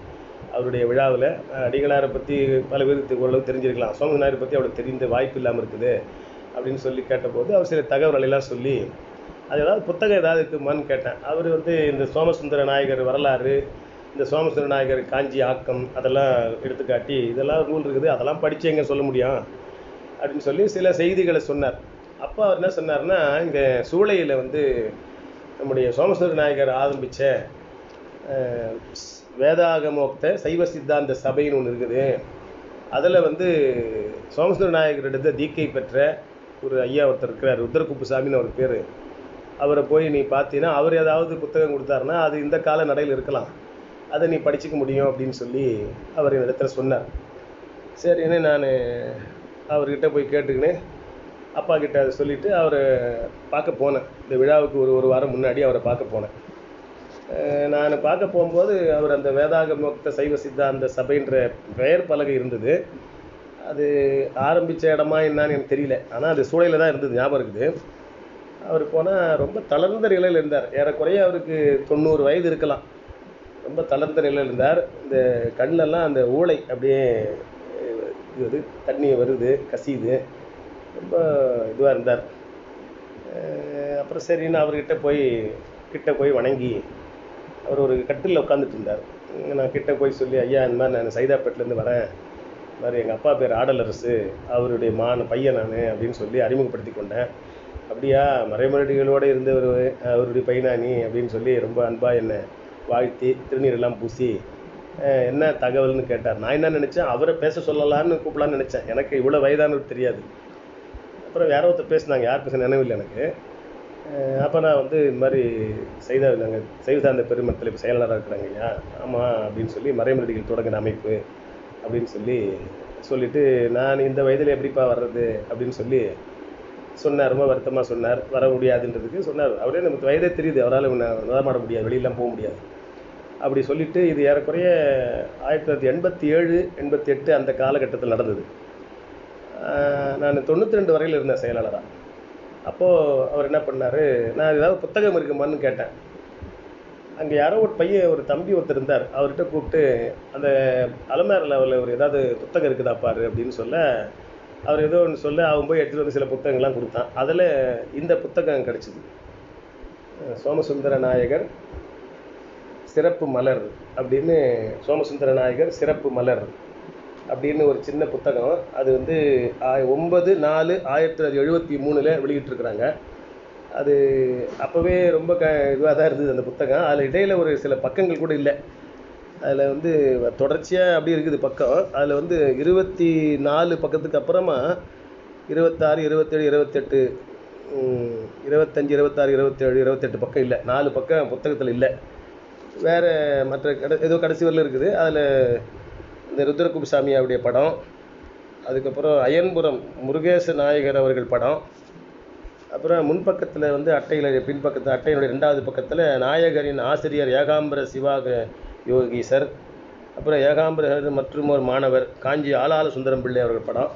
அவருடைய விழாவில் அடிகளாரை பற்றி பல பேருக்கு ஓரளவு தெரிஞ்சிருக்கலாம், சோமசுந்தர நாயகரை பற்றி அவருக்கு தெரிந்த வாய்ப்பு இல்லாமல் இருக்குது அப்படின்னு சொல்லி கேட்டபோது அவர் சில தகவல்களெல்லாம் சொல்லி அது ஏதாவது புத்தகம் ஏதாவது இருக்குமான்னு கேட்டேன். அவர் இந்த சோமசுந்தர நாயகர் வரலாறு, இந்த சோமசுந்தர நாயகர் காஞ்சி ஆக்கம் அதெல்லாம் எடுத்துக்காட்டி இதெல்லாம் நூல் இருக்குது, அதெல்லாம் படித்து எங்கே சொல்ல முடியும் அப்படின்னு சொல்லி சில செய்திகளை சொன்னார். அப்போ அவர் என்ன சொன்னார்னா, இங்கே சூளையில் நம்முடைய சோமசுந்தர நாயகர் ஆரம்பித்த வேதாகமோக்த சைவ சித்தாந்த சபைன்னு ஒன்று இருக்குது. அதில் சோமசுந்தர நாயகரிடத்தை தீக்கை பெற்ற ஒரு ஐயா ஒருத்தர் இருக்கிறார், ருத்ரகுப்புசாமின்னு அவர் பேர். அவரை போய் நீ பார்த்தீங்கன்னா அவர் ஏதாவது புத்தகம் கொடுத்தாருன்னா அது இந்த கால நடையில் இருக்கலாம், அதை நீ படிச்சுக்க முடியும் அப்படின்னு சொல்லி அவர் என்னிடத்துல சொன்னார். சரின்னு நான் அவர்கிட்ட போய் கேட்டுக்கின்னு அப்பா கிட்ட அதை சொல்லிவிட்டு அவரை பார்க்க போனேன். இந்த விழாவுக்கு ஒரு வாரம் முன்னாடி அவரை பார்க்க போனேன். நான் பார்க்க போகும்போது அவர் அந்த வேதாகமோக்த சைவ சித்தாந்த சபைன்ற பெயர் பலகை இருந்தது. அது ஆரம்பித்த இடமா என்னான்னு எனக்கு தெரியல, ஆனால் அது சூளையில் தான் இருந்தது, ஞாபகம் இருக்குது. அவர் போனால் ரொம்ப தளர்ந்த நிலையில் இருந்தார். ஏறக்குறைய அவருக்கு 90 வயது இருக்கலாம். ரொம்ப தளர்ந்த நிலையில் இருந்தார். இந்த கண்ணெல்லாம் அந்த ஊளை அப்படியே தண்ணி வருது, கசியுது, ரொம்ப இதுவாக இருந்தார். அப்புறம் சரின்னு அவர்கிட்ட போய் வணங்கி அவர் ஒரு கட்டிலில் உட்காந்துட்டு இருந்தார். நான் கிட்டே போய் சொல்லி, ஐயா இந்த மாதிரி நான் சைதாப்பேட்டிலேருந்து வரேன், இந்த மாதிரி எங்கள் அப்பா பேர் ஆடலரசு, அவருடைய பையன் நான் அப்படின்னு சொல்லி அறிமுகப்படுத்தி கொண்டேன். அப்படியா, மறைமலடிகளோடு இருந்தவர் அவருடைய பையனானி அப்படின்னு சொல்லி ரொம்ப அன்பாக என்னை வாழ்த்தி திருநீரெல்லாம் பூசி என்ன தகவல்னு கேட்டார். நான் என்ன நினச்சேன், அவரை பேச சொல்லலான்னு கூப்பிடலான்னு நினச்சேன், எனக்கு இவ்வளோ வயதானவர் தெரியாது. அப்புறம் வேற ஒருத்தர் பேசினாங்க, யார் பேச நினைவில்லை எனக்கு. அப்போ நான் இந்த மாதிரி நாங்கள் சைவ சார்ந்த பெருமன்றத்தில் இப்போ செயலாளராக இருக்கிறாங்க ஐயா. ஆமாம் அப்படின்னு சொல்லி மறைமலடிகள் தொடங்கின அமைப்பு அப்படின்னு சொல்லிவிட்டு நான் இந்த வயதில் எப்படிப்பா வர்றது அப்படின்னு சொல்லி சொன்னார். ரொம்ப வருத்தமாக சொன்னார், வர முடியாதுன்றதுக்கு சொன்னார். அவரே நமக்கு வயதே தெரியுது, அவரால் நடமாட முடியாது, வெளியெல்லாம் போக முடியாது அப்படி சொல்லிவிட்டு இது ஏறக்குறைய 1987, 88 அந்த காலகட்டத்தில் நடந்தது. நான் 92 வரையில் இருந்தேன் செயலாளராக. அப்போது அவர் என்ன பண்ணார், நான் ஏதாவது புத்தகம் இருக்குமான்னு கேட்டேன். அங்கே யாரோ ஒரு தம்பி ஒருத்தர் இருந்தார், அவர்கிட்ட கூப்பிட்டு அந்த அலமாரி லெவலில் ஒரு ஏதாவது புத்தகம் இருக்குதா பாரு அப்படின்னு சொல்ல அவர் ஏதோ ஒன்று சொல்ல அவன் போய் எடுத்துகிட்டு வந்து சில புத்தகங்கள்லாம் கொடுத்தான். அதில் இந்த புத்தகம் கிடச்சிது, சோமசுந்தர நாயகர் சிறப்பு மலர் அப்படின்னு. சோமசுந்தர நாயகர் சிறப்பு மலர் அப்படின்னு ஒரு சின்ன புத்தகம். அது வந்து 9/4/1973 வெளியிட்டிருக்கிறாங்க. அது அப்போவே ரொம்ப இதுவாக தான் இருந்தது அந்த புத்தகம். அதில் இடையில் ஒரு சில பக்கங்கள் கூட இல்லை. அதில் வந்து தொடர்ச்சியாக அப்படி இருக்குது பக்கம். அதில் வந்து 24 பக்கத்துக்கு அப்புறமா 26, 27, 28, 25, 26, 27, 28 பக்கம் இல்லை. 4 பக்கம் புத்தகத்தில் இல்லை. வேறு மற்ற ஏதோ கடைசி வரல இருக்குது. அதில் இந்த ருத்ரகுப்சாமியாவுடைய படம், அதுக்கப்புறம் அயன்புரம் முருகேச நாயகர் அவர்கள் படம், அப்புறம் முன்பக்கத்தில் வந்து அட்டையில் பின்பக்கத்தில் அட்டையினுடைய 2வது பக்கத்தில் நாயகரின் ஆசிரியர் ஏகாம்பர சிவாக யோகீசர், அப்புறம் ஏகாம்பர மற்றும் ஒரு மாணவர் காஞ்சி ஆளாள சுந்தரம் பிள்ளை அவர்கள் படம்.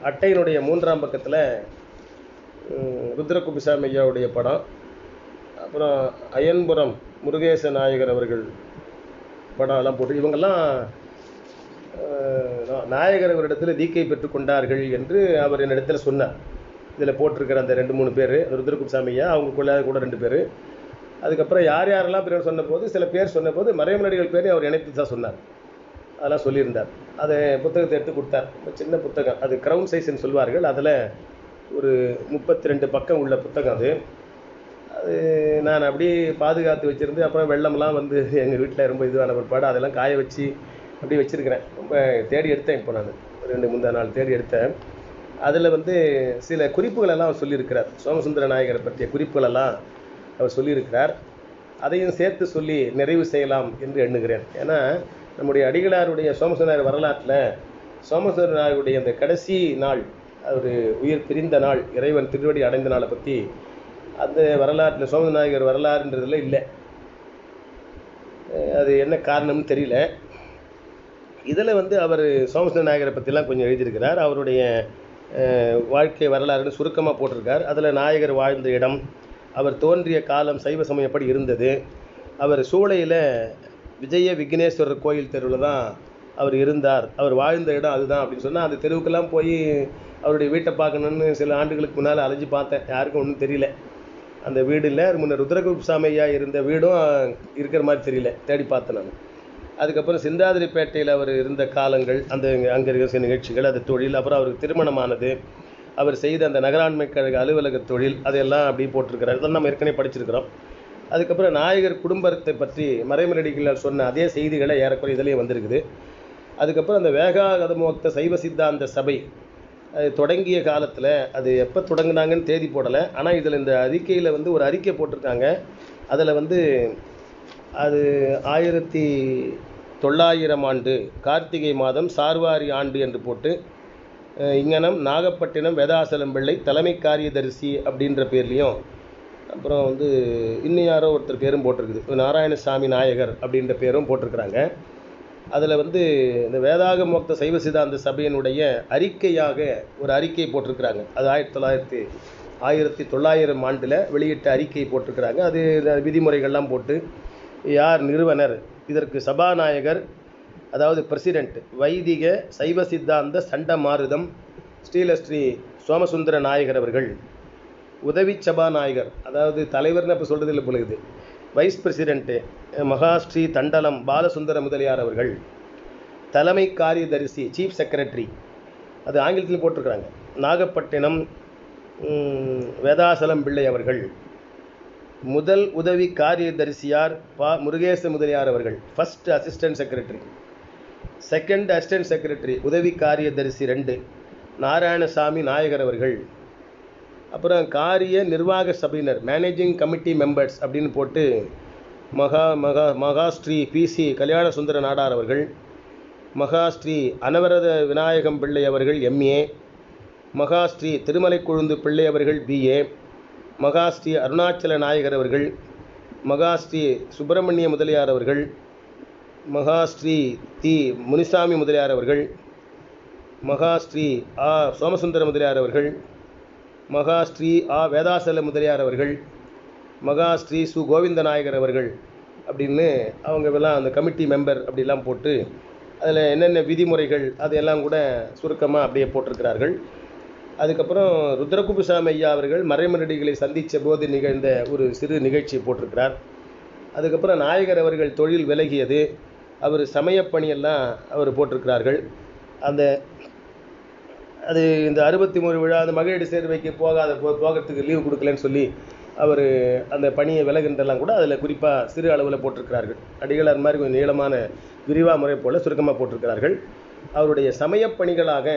அட்டையினுடைய 3ஆம் பக்கத்தில் ருத்ரகுப்சாமி ஐயாவுடைய படம், அப்புறம் அயன்புரம் முருகேச நாயகர் அவர்கள் படம் எல்லாம் போட்டு இவங்கெல்லாம் நாயகர் அவரிடத்தில் தீக்கை பெற்றுக்கொண்டார்கள் என்று அவர் என்னிடத்தில் சொன்னார். இதில் போட்டிருக்கிற அந்த 2-3 பேர், ருத்ரகுப்சாமி ஐயா அவங்களுக்குள்ள கூட 2 பேர். அதுக்கப்புறம் யார் யாரெல்லாம் பேர் சொன்னபோது சில பேர் சொன்னபோது மறைமலடிகள் பேரையும் அவர் இணைத்து தான் சொன்னார். அதெல்லாம் சொல்லியிருந்தார். அதை புத்தகத்தை எடுத்து கொடுத்தார். சின்ன புத்தகம், அது க்ரௌன் சைஸ்ன்னு சொல்வார்கள். அதில் ஒரு 32 பக்கம் உள்ள புத்தகம் அது. அது நான் அப்படியே பாதுகாத்து வச்சுருந்து, அப்புறம் வெள்ளம்லாம் வந்து எங்கள் வீட்டில் ரொம்ப இதுவான பிற்பாடு அதெல்லாம் காய வச்சு அப்படி வச்சுருக்கிறேன். ரொம்ப தேடி எடுத்தேன். இப்போ நான் 2 நாள் தேடி எடுத்தேன். அதில் வந்து சில குறிப்புகளெல்லாம் அவர் சொல்லியிருக்கிறார். சோமசுந்தர நாயகரை பற்றிய குறிப்புகளெல்லாம் அவர் சொல்லியிருக்கிறார். அதையும் சேர்த்து சொல்லி நிறைவு செய்யலாம் என்று எண்ணுகிறேன். ஏன்னா நம்முடைய அடிகளாருடைய சோமசுந்தர வரலாற்றில் சோமசுந்தர நாயகருடைய அந்த கடைசி நாள், அவர் உயிர் பிரிந்த நாள், இறைவன் திருவடி அடைந்த நாளை பற்றி அந்த வரலாற்றில் சோமசுந்தர நாயகர் வரலாறுன்றதில் இல்லை. அது என்ன காரணம்னு தெரியல. இதில் வந்து அவர் சோமசுந்தர நாயகரை பற்றிலாம் கொஞ்சம் எழுதியிருக்கிறார். அவருடைய வாழ்க்கை வரலாறுன்னு சுருக்கமாக போட்டிருக்கார். அதில் நாயகர் வாழ்ந்த இடம், அவர் தோன்றிய காலம், சைவ சமயம் எப்படி இருந்தது, அவர் சூளையில் விஜய விக்னேஸ்வரர் கோயில் தெருவில் தான் அவர் இருந்தார், அவர் வாழ்ந்த இடம் அதுதான் அப்படின்னு சொன்னால், அந்த தெருவுக்கெல்லாம் போய் அவருடைய வீட்டை பார்க்கணுன்னு சில ஆண்டுகளுக்கு முன்னால் அலைஞ்சு பார்த்தேன். யாருக்கும் ஒன்றும் தெரியல. அந்த வீடு இல்லை. முன்ன ருத்ரகுப்சாமி ஐயா இருந்த வீடும் இருக்கிற மாதிரி தெரியல. தேடி பார்த்தேன் நான். அதுக்கப்புறம் சிந்தாதிரிப்பேட்டையில் அவர் இருந்த காலங்கள், அந்த அங்கே இருக்கிற சில நிகழ்ச்சிகள், அது தொழில், அப்புறம் அவருக்கு திருமணமானது, அவர் செய்த அந்த நகராண்மை கழக அலுவலக தொழில், அதையெல்லாம் அப்படி போட்டிருக்கிறார். இதெல்லாம் நம்ம ஏற்கனவே படிச்சிருக்கிறோம். அதுக்கப்புறம் நாயகர் குடும்பத்தை பற்றி மறைமலடிகள் சொன்ன அதே செய்திகளை ஏறக்குறைய இதிலேயே வந்திருக்குது. அதுக்கப்புறம் அந்த வேகாகதமோக்த சைவ சித்தாந்த சபை அது தொடங்கிய காலத்தில், அது எப்போ தொடங்கினாங்கன்னு தேதி போடலை. ஆனால் இதில் இந்த அறிக்கையில் வந்து ஒரு அறிக்கை போட்டிருக்காங்க. அதில் வந்து அது 1900 ஆண்டு கார்த்திகை மாதம் சார்வாரி ஆண்டு என்று போட்டு, இங்கனம் நாகப்பட்டினம் வேதாசலம் பிள்ளை தலைமை காரியதரிசி அப்படின்ற பேர்லேயும், அப்புறம் வந்து இன்னும் யாரோ ஒருத்தர் பேரும் போட்டிருக்குது, நாராயணசாமி நாயகர் அப்படின்ற பேரும் போட்டிருக்கிறாங்க. அதில் வந்து இந்த வேதாக மோக்த சைவ சித்தாந்த சபையினுடைய அறிக்கையாக ஒரு அறிக்கை போட்டிருக்கிறாங்க. அது 1900 ஆண்டில் வெளியிட்ட அறிக்கை போட்டிருக்கிறாங்க. அது விதிமுறைகள்லாம் போட்டு, யார் நிறுவனர், இதற்கு சபாநாயகர் அதாவது பிரசிடெண்ட் வைதிக சைவ சித்தாந்த சண்ட மாருதம் ஸ்ரீலஸ்ரீ சோமசுந்தர நாயகர் அவர்கள், உதவி சபாநாயகர் அதாவது தலைவர்னு இப்போ சொல்கிறது இல்லை பொழுது, வைஸ் பிரசிடெண்ட்டு மகாஸ்ரீ தண்டலம் பாலசுந்தர முதலியார் அவர்கள், தலைமை காரியதரிசி சீஃப் செக்ரட்டரி, அது ஆங்கிலத்தில் போட்டிருக்கிறாங்க, நாகப்பட்டினம் வேதாசலம் பிள்ளை அவர்கள், முதல் உதவி காரியதரிசியார் முருகேச முதலியார் அவர்கள், first assistant secretary, second assistant secretary உதவி காரியதரிசி 2 நாராயணசாமி நாயகர் அவர்கள், அப்புறம் காரிய நிர்வாக சபையினர் மேனேஜிங் கமிட்டி மெம்பர்ஸ் அப்படின்னு போட்டு மகாஸ்ரீ பிசி கல்யாண சுந்தர நாடார் அவர்கள், மகாஸ்ரீ அனவரத விநாயகம் பிள்ளை அவர்கள் MA, மகாஸ்ரீ திருமலை கொழுந்து பிள்ளை அவர்கள் BA, மகாஸ்ரீ அருணாச்சல நாயகர் அவர்கள், மகாஸ்ரீ சுப்பிரமணிய முதலியார் அவர்கள், மகாஸ்ரீ தி முனிசாமி முதலியார் அவர்கள், மகாஸ்ரீ சோமசுந்தர முதலியார் அவர்கள், மகாஸ்ரீ வேதாசல முதலியார் அவர்கள், மகாஸ்ரீ கோவிந்த நாயகர் அவர்கள் அப்படின்னு அவங்க எல்லாம் அந்த கமிட்டி மெம்பர் அப்படிலாம் போட்டு அதில் என்னென்ன விதிமுறைகள் அதையெல்லாம் கூட சுருக்கமாக அப்படியே போட்டிருக்கிறார்கள். அதுக்கப்புறம் ருத்ரகுப்புசாமி ஐயா அவர்கள் மறைமலடிகளை சந்தித்த போது நிகழ்ந்த ஒரு சிறு நிகழ்ச்சியை போட்டிருக்கிறார். அதுக்கப்புறம் நாயகர் அவர்கள் தொழில் விலகியது, அவர் சமயப்பணியெல்லாம் அவர் போட்டிருக்கிறார்கள். அது இந்த 63 விழா அந்த மகளிர் சேர்வைக்கு போகிறதுக்கு லீவு கொடுக்கலன்னு சொல்லி அவர் அந்த பணியை விலகின்றெல்லாம் கூட அதில் குறிப்பாக சிறு அளவில் போட்டிருக்கிறார்கள். அடிகளார் மாதிரி கொஞ்சம் நீளமான விரிவாக முறை போல் சுருக்கமாக போட்டிருக்கிறார்கள். அவருடைய சமயப்பணிகளாக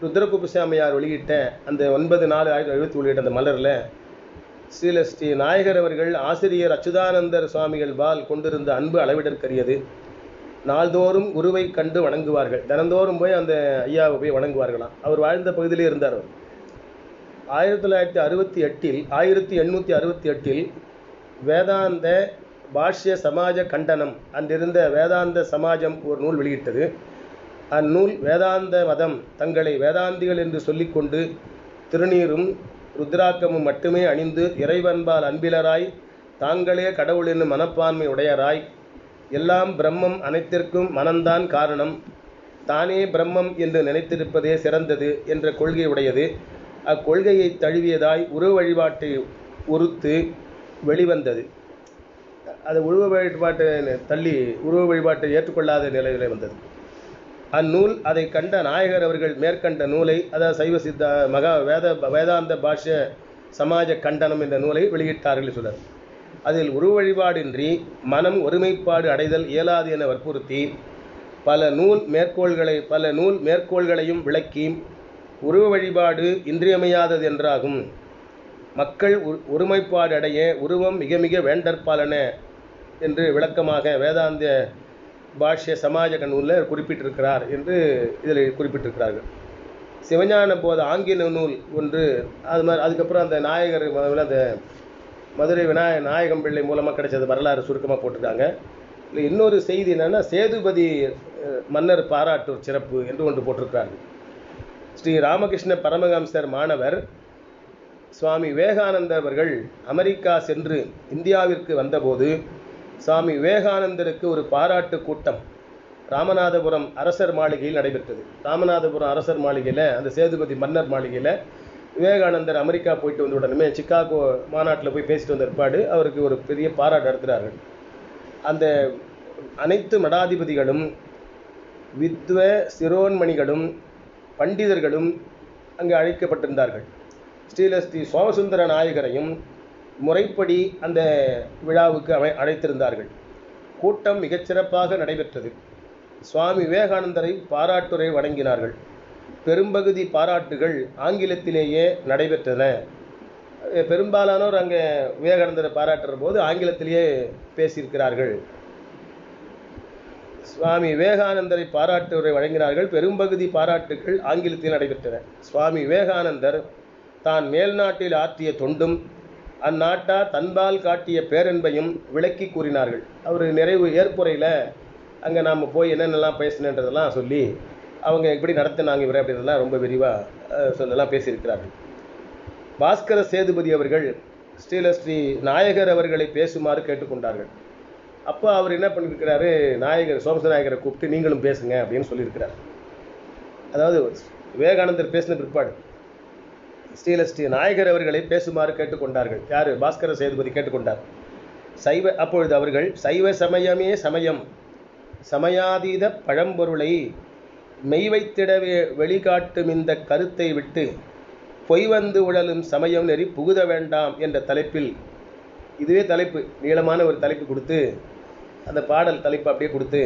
ருத்ரகுப்புசாமியார் வெளியிட்ட அந்த 9/4/1970 வெளியிட்ட அந்த மலரில் ஸ்ரீ நாயகர் அவர்கள் ஆசிரியர் அச்சுதானந்தர் சுவாமிகள் பால் கொண்டிருந்த அன்பு அளவிடற்கரியது. நாள்தோறும் குருவை கண்டு வணங்குவார்கள். தினந்தோறும் போய் அந்த ஐயாவை போய் வணங்குவார்களாம். அவர் வாழ்ந்த பகுதியிலே இருந்தார். 1868 வேதாந்த பாஷ்ய சமாஜ கண்டனம் அன்றிருந்த வேதாந்த சமாஜம் ஒரு நூல் வெளியிட்டது. அந்நூல் வேதாந்த மதம் தங்களை வேதாந்திகள் என்று சொல்லிக்கொண்டு திருநீரும் ருத்ராக்கமும் மட்டுமே அணிந்து இறைவன்பால் அன்பிலராய் தாங்களே கடவுள் என்னும் மனப்பான்மை உடையராய் எல்லாம் பிரம்மம் அனைத்திற்கும் மனம்தான் காரணம், தானே பிரம்மம் என்று நினைத்திருப்பதே சிறந்தது என்ற கொள்கை உடையது. அக்கொள்கையை தழுவியதாய் உருவ வழிபாட்டை உறுத்து வெளிவந்தது. அது உருவ வழிபாட்டை தள்ளி உருவ வழிபாட்டை ஏற்றுக்கொள்ளாத நிலையிலே வந்தது. அந்நூல் அதை கண்ட நாயகர் அவர்கள் மேற்கண்ட நூலை, அதாவது சைவ சித்த வேதாந்த பாஷ்ய சமாஜ கண்டனம் என்ற நூலை வெளியிட்டார்கள் சொல்றார். அதில் உருவ வழிபாடின்றி மனம் ஒருமைப்பாடு அடைதல் இயலாது என வற்புறுத்தி பல நூல் மேற்கோள்களையும் விளக்கி உருவ வழிபாடு இன்றியமையாதது என்றாகும். மக்கள் ஒருமைப்பாடு அடைய உருவம் மிக மிக வேண்டற்பாலன என்று விளக்கமாக வேதாந்த பாஷ்ய சமாஜ நூலில் குறிப்பிட்டிருக்கிறார் என்று இதில் குறிப்பிட்டிருக்கிறார்கள். சிவஞான போத ஆங்கில நூல் ஒன்று அது மாதிரி. அதுக்கப்புறம் அந்த நாயகர் அந்த மதுரை நாயகம் பிள்ளை மூலமாக கிடைச்சது வரலாறு சுருக்கமாக போட்டிருக்காங்க. இல்லை இன்னொரு செய்தி என்னென்னா, சேதுபதி மன்னர் பாராட்டூர் சிறப்பு என்று ஒன்று போட்டிருக்கிறார்கள். ஸ்ரீ ராமகிருஷ்ண பரமஹம்சர் மாணவர் சுவாமி விவேகானந்தர் அவர்கள் அமெரிக்கா சென்று இந்தியாவிற்கு வந்தபோது சுவாமி விவேகானந்தருக்கு ஒரு பாராட்டு கூட்டம் ராமநாதபுரம் அரசர் மாளிகையில் நடைபெற்றது. ராமநாதபுரம் அரசர் மாளிகையில், அந்த சேதுபதி மன்னர் மாளிகையில் விவேகானந்தர் அமெரிக்கா போயிட்டு வந்த உடனே சிக்காகோ மாநாட்டில் போய் பேசிட்டு வந்த ஏற்பாடு அவருக்கு ஒரு பெரிய பாராட்டு நடத்துகிறார்கள். அந்த அனைத்து மடாதிபதிகளும் வித்வ சிரோன்மணிகளும் பண்டிதர்களும் அங்கு அழைக்கப்பட்டிருந்தார்கள். ஸ்ரீ சோமசுந்தர நாயகரையும் முறைப்படி அந்த விழாவுக்கு அழைத்திருந்தார்கள். கூட்டம் மிகச்சிறப்பாக நடைபெற்றது. சுவாமி விவேகானந்தரை பாராட்டுரை வழங்கினார்கள். பெரும்பகுதி பாராட்டுகள் ஆங்கிலத்திலேயே நடைபெற்றன. பெரும்பாலானோர் அங்கே விவேகானந்தரை பாராட்டுற போது ஆங்கிலத்திலேயே பேசியிருக்கிறார்கள். சுவாமி விவேகானந்தரை பாராட்டுரை வழங்கினார்கள். பெரும்பகுதி பாராட்டுகள் ஆங்கிலத்தில் நடைபெற்றன. சுவாமி விவேகானந்தர் தான் மேல்நாட்டில் ஆற்றிய தொண்டும் அந்நாட்டார் தன்பால் காட்டிய பேரன்பையும் விளக்கி கூறினார்கள். அவர் நிறைவு ஏற்புரையில் அங்கே நாம் போய் என்னென்னலாம் பேசினன்றதெல்லாம் சொல்லி அவங்க எப்படி நடத்தினாங்க இவரை அப்படின்றதெல்லாம் ரொம்ப விரிவாக சொல்லலாம் பேசியிருக்கிறார்கள். பாஸ்கர சேதுபதி அவர்கள் ஸ்ரீ நாயகர் அவர்களை பேசுமாறு கேட்டுக்கொண்டார்கள். அப்போ அவர் என்ன பண்ணியிருக்கிறாரு, நாயகர் சோமசுந்தர நாயகரை கூப்பிட்டு நீங்களும் பேசுங்க அப்படின்னு சொல்லியிருக்கிறார். அதாவது விவேகானந்தர் பேசின பிற்பாடு ஸ்ரீ நாயகர் அவர்களை பேசுமாறு கேட்டுக்கொண்டார்கள். யார்? பாஸ்கர சேதுபதி கேட்டுக்கொண்டார். அப்பொழுது அவர்கள் சைவ சமயமே சமயம், சமயாதீத பழம்பொருளை மெய்வைத்திடவே வெளிக்காட்டும் இந்த கருத்தை விட்டு பொய் வந்து உழலும் சமயம் நெறி புகுத வேண்டாம் என்ற தலைப்பில், இதுவே தலைப்பு, நீளமான ஒரு தலைப்பு கொடுத்து, அந்த பாடல் தலைப்பு அப்படியே கொடுத்து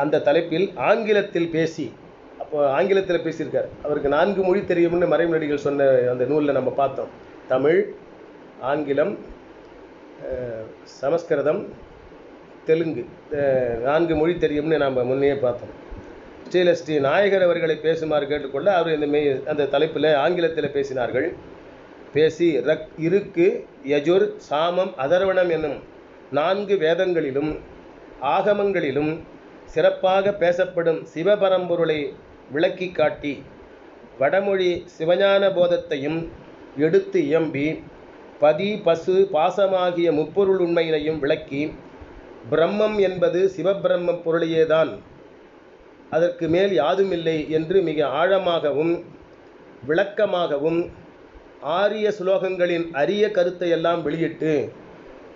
அந்த தலைப்பில் ஆங்கிலத்தில் பேசி, அப்போ ஆங்கிலத்தில் பேசியிருக்கார். அவருக்கு 4 மொழி தெரியும்னு மறைமலடிகள் சொன்ன அந்த நூலில் நம்ம பார்த்தோம். தமிழ், ஆங்கிலம், சமஸ்கிருதம், தெலுங்கு 4 மொழி தெரியும்னு நாம் முன்னே பார்த்தோம். ஸ்ரீ நாயகர் அவர்களை பேசுமாறு கேட்டுக்கொள்ள அவர் அந்த தலைப்பில் ஆங்கிலத்தில் பேசினார்கள். பேசி இருக்கு, யஜுர், சாமம், அதர்வணம் என்னும் 4 வேதங்களிலும் ஆகமங்களிலும் சிறப்பாக பேசப்படும் சிவபரம்பொருளை விளக்கி காட்டி வடமொழி சிவஞான போதத்தையும் எடுத்து இயம்பி பதி பசு பாசமாகிய முப்பொருள் உண்மையினையும் விளக்கி பிரம்மம் என்பது சிவபிரம்ம பொருளையேதான், அதற்கு மேல் யாதுமில்லை என்று மிக ஆழமாகவும் விளக்கமாகவும் ஆரிய சுலோகங்களின் அரிய கருத்தை எல்லாம் வெளியிட்டு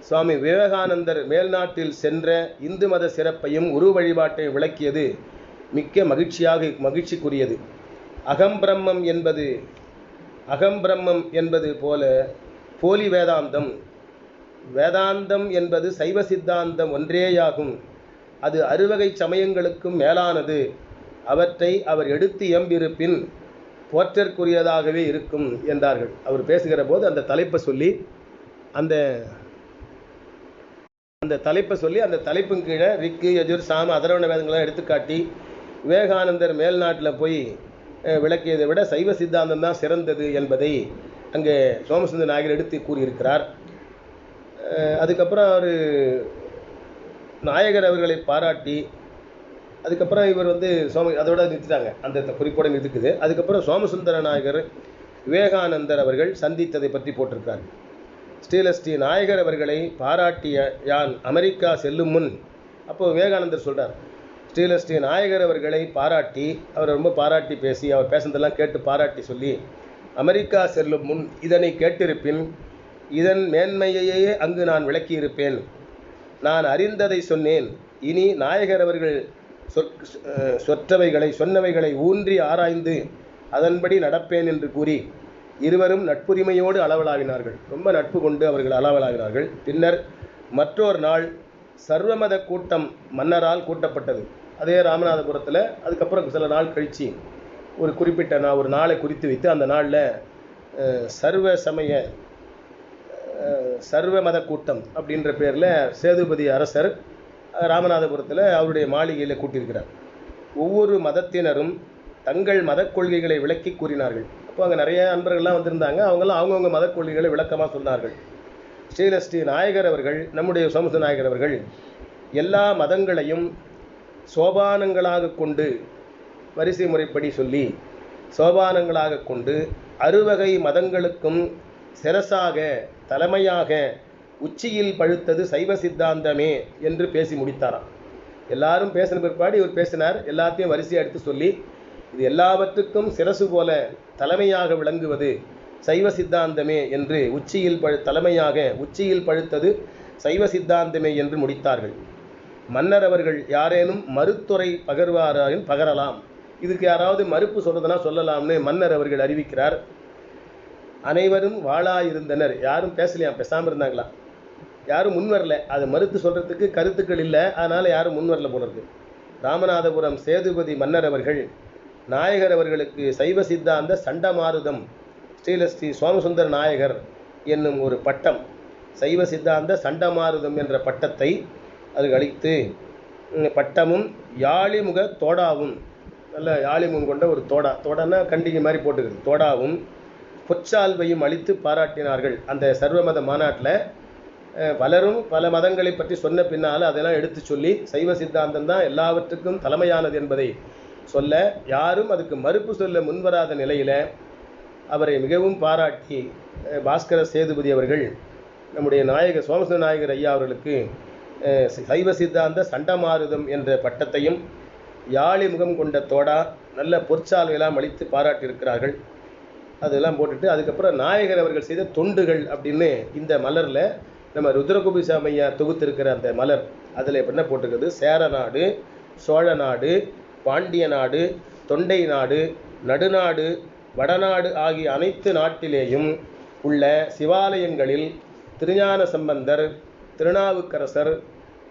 சுவாமி விவேகானந்தர் மேல்நாட்டில் சென்ற இந்து மத சிறப்பையும் உருவ வழிபாட்டை விளக்கியது மிக்க மகிழ்ச்சிக்குரியது. அகம்பிரம்மம் என்பது போல போலி வேதாந்தம். வேதாந்தம் என்பது சைவ சித்தாந்தம் ஒன்றேயாகும். அது அறுவகை சமயங்களுக்கும் மேலானது. அவற்றை அவர் எடுத்து எம்பிருப்பின் போற்றற்குரியதாகவே இருக்கும் என்றார்கள். அவர் பேசுகிற போது அந்த தலைப்பை சொல்லி அந்த தலைப்பின் கீழே ரிக்கு யஜுர் சாம அதர்வண வேதங்களாம் எடுத்துக்காட்டி விவேகானந்தர் மேல்நாட்டில் போய் விளக்கியதை விட சைவ சித்தாந்தம் தான் சிறந்தது என்பதை அங்கே சோமசுந்தர நாயகர் எடுத்து கூறியிருக்கிறார். அதுக்கப்புறம் அவர் நாயகர் அவர்களை பாராட்டி அதுக்கப்புறம் இவர் அதோட நிறுத்திட்டாங்க, அந்த குறிப்போடு நிறுத்துக்குது. அதுக்கப்புறம் சோமசுந்தர நாயகர் விவேகானந்தர் அவர்கள் சந்தித்ததை பற்றி போட்டிருக்கார். ஸ்ரீலஸ்ரீ நாயகர் அவர்களை பாராட்டிய யான் அமெரிக்கா செல்லும் முன், அப்போது விவேகானந்தர் சொல்கிறார், ஸ்ரீலஸ்ரீ நாயகர் அவர்களை பாராட்டி, அவர் ரொம்ப பாராட்டி பேசி, அவர் பேசுனதெல்லாம் கேட்டு பாராட்டி சொல்லி, அமெரிக்கா செல்லும் முன் இதனை கேட்டிருப்பின் இதன் மேன்மையையே அங்கு நான் விளக்கியிருப்பேன். நான் அறிந்ததை சொன்னேன். இனி நாயகர் அவர்கள் சொன்னவைகளை ஊன்றி ஆராய்ந்து அதன்படி நடப்பேன் என்று கூறி இருவரும் நட்புரிமையோடு அளவலாகினார்கள். ரொம்ப நட்பு கொண்டு அவர்கள் அளவலாகினார்கள். பின்னர் மற்றொரு நாள் சர்வமத கூட்டம் மன்னரால் கூட்டப்பட்டது. அதே ராமநாதபுரத்தில். அதுக்கப்புறம் சில நாள் கழித்து ஒரு குறிப்பிட்ட ஒரு நாளை குறித்து வைத்து அந்த நாளில் சர்வ மத கூட்டம் அப்படின்ற பேரில் சேதுபதி அரசர் ராமநாதபுரத்தில் அவருடைய மாளிகையில் கூட்டியிருக்கிறார். ஒவ்வொரு மதத்தினரும் தங்கள் மத கொள்கைகளை விளக்கி கூறினார்கள். அப்போ அங்கே நிறைய அன்பர்கள்லாம் வந்திருந்தாங்க. அவங்களாம் அவங்கவுங்க மத கொள்கைகளை விளக்கமாக சொன்னார்கள். ஸ்ரீலஸ்ரீ நாயகர் அவர்கள், நம்முடைய சோமசுந்தர நாயகர் அவர்கள் எல்லா மதங்களையும் சோபானங்களாக கொண்டு, வரிசை முறைப்படி சொல்லி சோபானங்களாக கொண்டு அறுவகை மதங்களுக்கும் சிரசாக தலைமையாக உச்சியில் பழுத்தது சைவ சித்தாந்தமே என்று பேசி முடித்தாராம். எல்லாரும் பேசின பிற்பாடு இவர் பேசினார். எல்லாத்தையும் வரிசையாக எடுத்து சொல்லி, இது எல்லாவற்றுக்கும் சிரசு போல தலைமையாக விளங்குவது சைவ சித்தாந்தமே என்று உச்சியில் பழுத்தது சைவ சித்தாந்தமே என்று முடித்தார்கள். மன்னர் அவர்கள் யாரேனும் மறுத்துறை பகர்வாரின் பகரலாம், இதுக்கு யாராவது மறுப்பு சொல்றதுனா சொல்லலாம்னு மன்னர் அவர்கள் அறிவிக்கிறார். அனைவரும் வாளாயிருந்தனர். யாரும் பேசலையாம், பேசாமல் இருந்தாங்களாம். யாரும் முன் வரல. அதை மறுத்து சொல்கிறதுக்கு கருத்துக்கள் இல்லை, அதனால் யாரும் முன் வரல போடுறது. ராமநாதபுரம் சேதுபதி மன்னர் அவர்கள் நாயகர் அவர்களுக்கு சைவ சித்தாந்த சண்டமாருதம் ஸ்ரீலஸ்ரீ சோமசுந்தர நாயகர் என்னும் ஒரு பட்டம், சைவ சித்தாந்த சண்டமாருதம் என்ற பட்டத்தை அது அளித்து, பட்டமும் யாழிமுக தோடாவும், நல்ல யாழிமுகம் கொண்ட ஒரு தோடான்னா கண்டிகை மாதிரி போட்டுக்கிறது, தோடாவும் பொற்சால்வையும் அளித்து பாராட்டினார்கள். அந்த சர்வமத மாநாட்டில் பலரும் பல மதங்களை பற்றி சொன்ன பின்னால் அதெல்லாம் எடுத்து சொல்லி சைவ சித்தாந்தம் தான் எல்லாவற்றுக்கும் தலைமையானது என்பதை சொல்ல, யாரும் அதுக்கு மறுப்பு சொல்ல முன்வராத நிலையில் அவரை மிகவும் பாராட்டி பாஸ்கர சேதுபதி அவர்கள் நம்முடைய நாயகர் சோமசுந்தர நாயகர் ஐயா அவர்களுக்கு சைவ சித்தாந்த சண்டமாருதம் என்ற பட்டத்தையும் யாழி முகம் கொண்ட தோடா நல்ல பொற்சால்வையெல்லாம் அளித்து பாராட்டியிருக்கிறார்கள். அதெல்லாம் போட்டுட்டு அதுக்கப்புறம் நாயகர் அவர்கள் செய்த தொண்டுகள் அப்படின்னு இந்த மலரில் நம்ம ருத்ரகுபிசாமி ஐயா தொகுத்திருக்கிற அந்த மலர், அதில் என்ன போட்டிருக்கிறது, சேர நாடு, சோழ நாடு, பாண்டிய நாடு, தொண்டை நாடு, நடுநாடு, வடநாடு ஆகிய அனைத்து நாட்டிலேயும் உள்ள சிவாலயங்களில் திருஞான சம்பந்தர், திருநாவுக்கரசர்,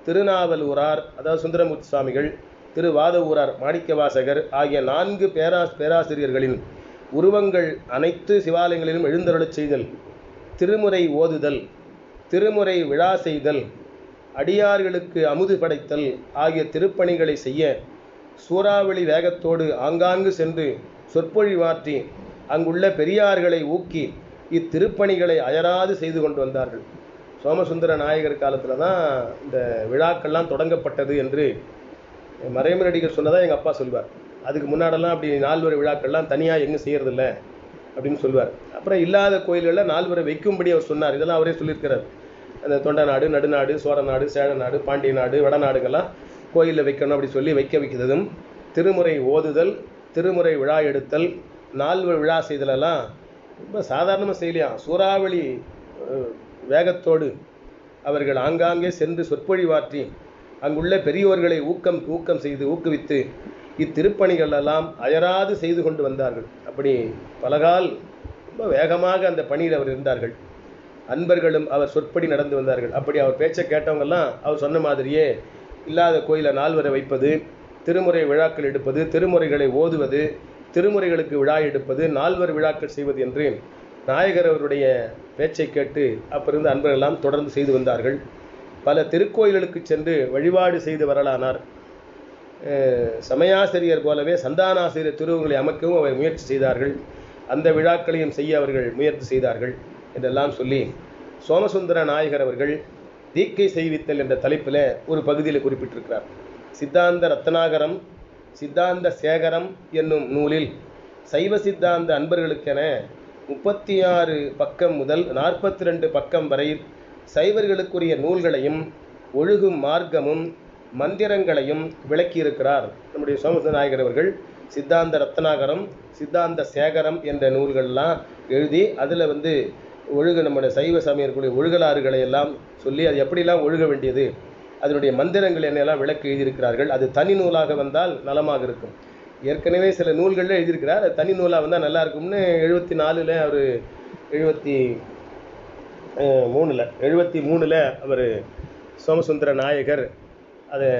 திருநாவலூரார் அதாவது சுந்தரமூர்த்தி சுவாமிகள், திருவாதவூரார் மாணிக்கவாசகர் ஆகிய 4 பேராசிரியர்களின் உருவங்கள் அனைத்து சிவாலயங்களிலும் எழுந்தருளச் செய்தல், திருமுறை ஓதுதல், திருமுறை விழா செய்தல், அடியார்களுக்கு அமுது படைத்தல் ஆகிய திருப்பணிகளை செய்ய சூறாவளி வேகத்தோடு ஆங்காங்கு சென்று சொற்பொழிவாற்றி அங்குள்ள பெரியார்களை ஊக்கி இத்திருப்பணிகளை அயராது செய்து கொண்டு வந்தார்கள். சோமசுந்தர நாயகர் காலத்தில் தான் இந்த விழாக்கள்லாம் தொடங்கப்பட்டது என்று மறைமலடிகள் சொன்னதாக எங்கள் அப்பா சொல்வார். அதுக்கு முன்னாடெல்லாம் அப்படி 4 விழாக்கள்லாம் தனியாக எங்கே செய்கிறதில்ல அப்படின்னு சொல்லுவார். அப்புறம் இல்லாத கோயில்களில் 4 வைக்கும்படி அவர் சொன்னார். இதெல்லாம் அவரே சொல்லியிருக்கிறார். அந்த தொண்டை நாடு, நடுநாடு, சோழ நாடு, சேழ நாடு, பாண்டிய நாடு, வடநாடுகள்லாம் கோயிலில் வைக்கணும் அப்படி சொல்லி வைக்கிறதும் திருமுறை ஓதுதல், திருமுறை விழா எடுத்தல், நால்வர் விழா செய்தலெல்லாம் ரொம்ப சாதாரணமாக செய்யலையாம். சூறாவளி வேகத்தோடு அவர்கள் ஆங்காங்கே சென்று சொற்பொழிவாற்றி அங்குள்ள பெரியோர்களை ஊக்கம் செய்து ஊக்குவித்து இத்திருப்பணிகளெல்லாம் அயராது செய்து கொண்டு வந்தார்கள். அப்படி பலகால் ரொம்ப வேகமாக அந்த பணியில் அவர் இருந்தார்கள். அன்பர்களும் அவர் சொற்படி நடந்து வந்தார்கள். அப்படி அவர் பேச்சை கேட்டவங்கெல்லாம் அவர் சொன்ன மாதிரியே இல்லாத கோயிலில் நால்வரை வைப்பது, திருமுறை விழாக்கள் எடுப்பது, திருமுறைகளை ஓதுவது, திருமுறைகளுக்கு விழா எடுப்பது, நால்வர் விழாக்கள் செய்வது என்று நாயகர் அவருடைய பேச்சை கேட்டு அப்பிருந்து அன்பர்களெல்லாம் தொடர்ந்து செய்து வந்தார்கள். பல திருக்கோயில்களுக்கு சென்று வழிபாடு செய்து வரலானார். சமயாசிரியர் போலவே சந்தானாசிரியர் திருவுருவங்களை அமைக்கவும் அவர் முயற்சி செய்தார்கள். அந்த விழாக்களையும் செய்ய அவர்கள் முயற்சி செய்தார்கள் என்றெல்லாம் சொல்லி சோமசுந்தர நாயகர் அவர்கள் தீக்கை செய்வித்தல் என்ற தலைப்பில் ஒரு பகுதியில் குறிப்பிட்டிருக்கிறார். சித்தாந்த ரத்னாகரம், சித்தாந்த சேகரம் என்னும் நூலில் சைவ சித்தாந்த அன்பர்களுக்கென 36 பக்கம் முதல் 42 பக்கம் வரை சைவர்களுக்குரிய நூல்களையும் ஒழுகும் மார்க்கமும் மந்திரங்களையும் விளக்கியிருக்கிறார் நம்முடைய சோமசுந்தர நாயகர் அவர்கள். சித்தாந்த ரத்னாகரம், சித்தாந்த சேகரம் என்ற நூல்கள்லாம் எழுதி அதில் நம்முடைய சைவ சமயர்களுடைய ஒழுகலாறுகளை எல்லாம் சொல்லி அது எப்படிலாம் ஒழுக வேண்டியது, அதனுடைய மந்திரங்கள் என்னெல்லாம் விளக்கு எழுதியிருக்கிறார்கள். அது தனி நூலாக வந்தால் நலமாக இருக்கும். ஏற்கனவே சில நூல்களில் எழுதியிருக்கிறார். அது தனி நூலாக வந்தால் நல்லா இருக்கும்னு 74 அவர் 73 அவர் சோமசுந்தர நாயகர் அதை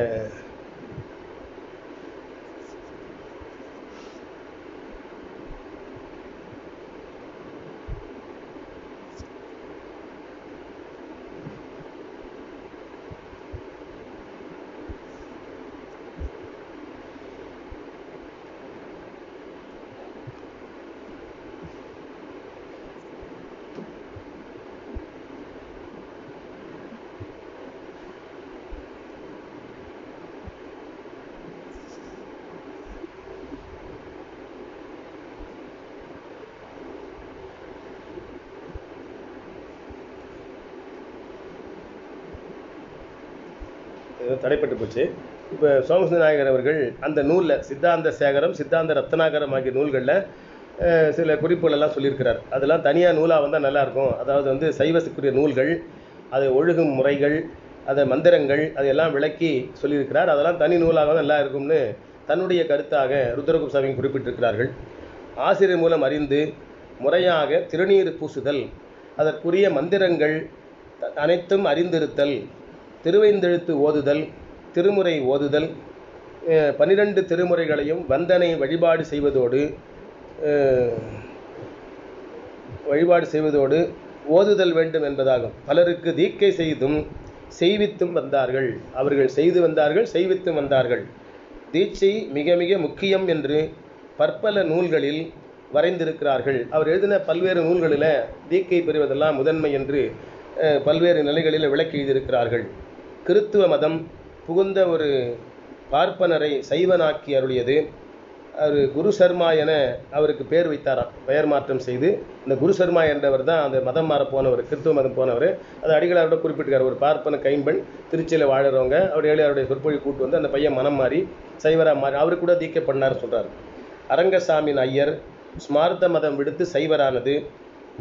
தடைப்பட்டு போச்சு. இப்போ சோமசுந்தர நாயகர் அவர்கள் அந்த நூலில் சித்தாந்த சேகரம், சித்தாந்த ரத்னாகரம் ஆகிய நூல்களில் சில குறிப்புகளெல்லாம் சொல்லியிருக்கிறார். அதெல்லாம் தனியாக நூலாக வந்தால் நல்லாயிருக்கும். அதாவது சைவத்துக்குரிய நூல்கள், அது ஒழுகும் முறைகள், அதை மந்திரங்கள் அதையெல்லாம் விளக்கி சொல்லியிருக்கிறார். அதெல்லாம் தனி நூலாக தான் நல்லா இருக்கும்னு தன்னுடைய கருத்தாக ருத்ரகுப்த சுவாமி குறிப்பிட்டிருக்கிறார்கள். ஆசிரியர் மூலம் அறிந்து முறையாக திருநீர் பூசுதல், அதற்குரிய மந்திரங்கள் அனைத்தும் அறிந்திருத்தல், திருவைந்தெழுத்து ஓதுதல், திருமுறை ஓதுதல், 12 திருமுறைகளையும் வந்தனை வழிபாடு செய்வதோடு ஓதுதல் வேண்டும் என்பதாகும். பலருக்கு தீக்கை செய்தும் செய்வித்தும் வந்தார்கள். அவர்கள் செய்து வந்தார்கள், செய்வித்தும் வந்தார்கள். தீட்சை மிக மிக முக்கியம் என்று பற்பல நூல்களில் வரைந்திருக்கிறார்கள். அவர் எழுதின பல்வேறு நூல்களில் தீக்கை பெறுவதெல்லாம் முதன்மை என்று பல்வேறு நிலைகளில் விளக்கி எழுதியிருக்கிறார்கள். கிறித்துவ மதம் புகுந்த ஒரு பார்ப்பனரை சைவனாக்கி அருளியது. அவர் குரு சர்மா என அவருக்கு பேர் வைத்தாராம். பெயர் மாற்றம் செய்து இந்த குரு சர்மா என்றவர் தான் அந்த மதம் மாற போனவர், கிறித்துவ மதம் போனவர். அது அடிகளாரோட குறிப்பிட்டிருக்கார். ஒரு பார்ப்பன கைம்பெண் திருச்சியில் வாழறவங்க, அவர் அவருடைய சொற்பொழி கூட்டு அந்த பையன் மனம் மாறி சைவராக மாறி அவரு கூட தீக்கை பண்ணார் சொல்கிறார். அரங்கசாமியின் ஐயர் ஸ்மார்த்த மதம் விடுத்து சைவரானது.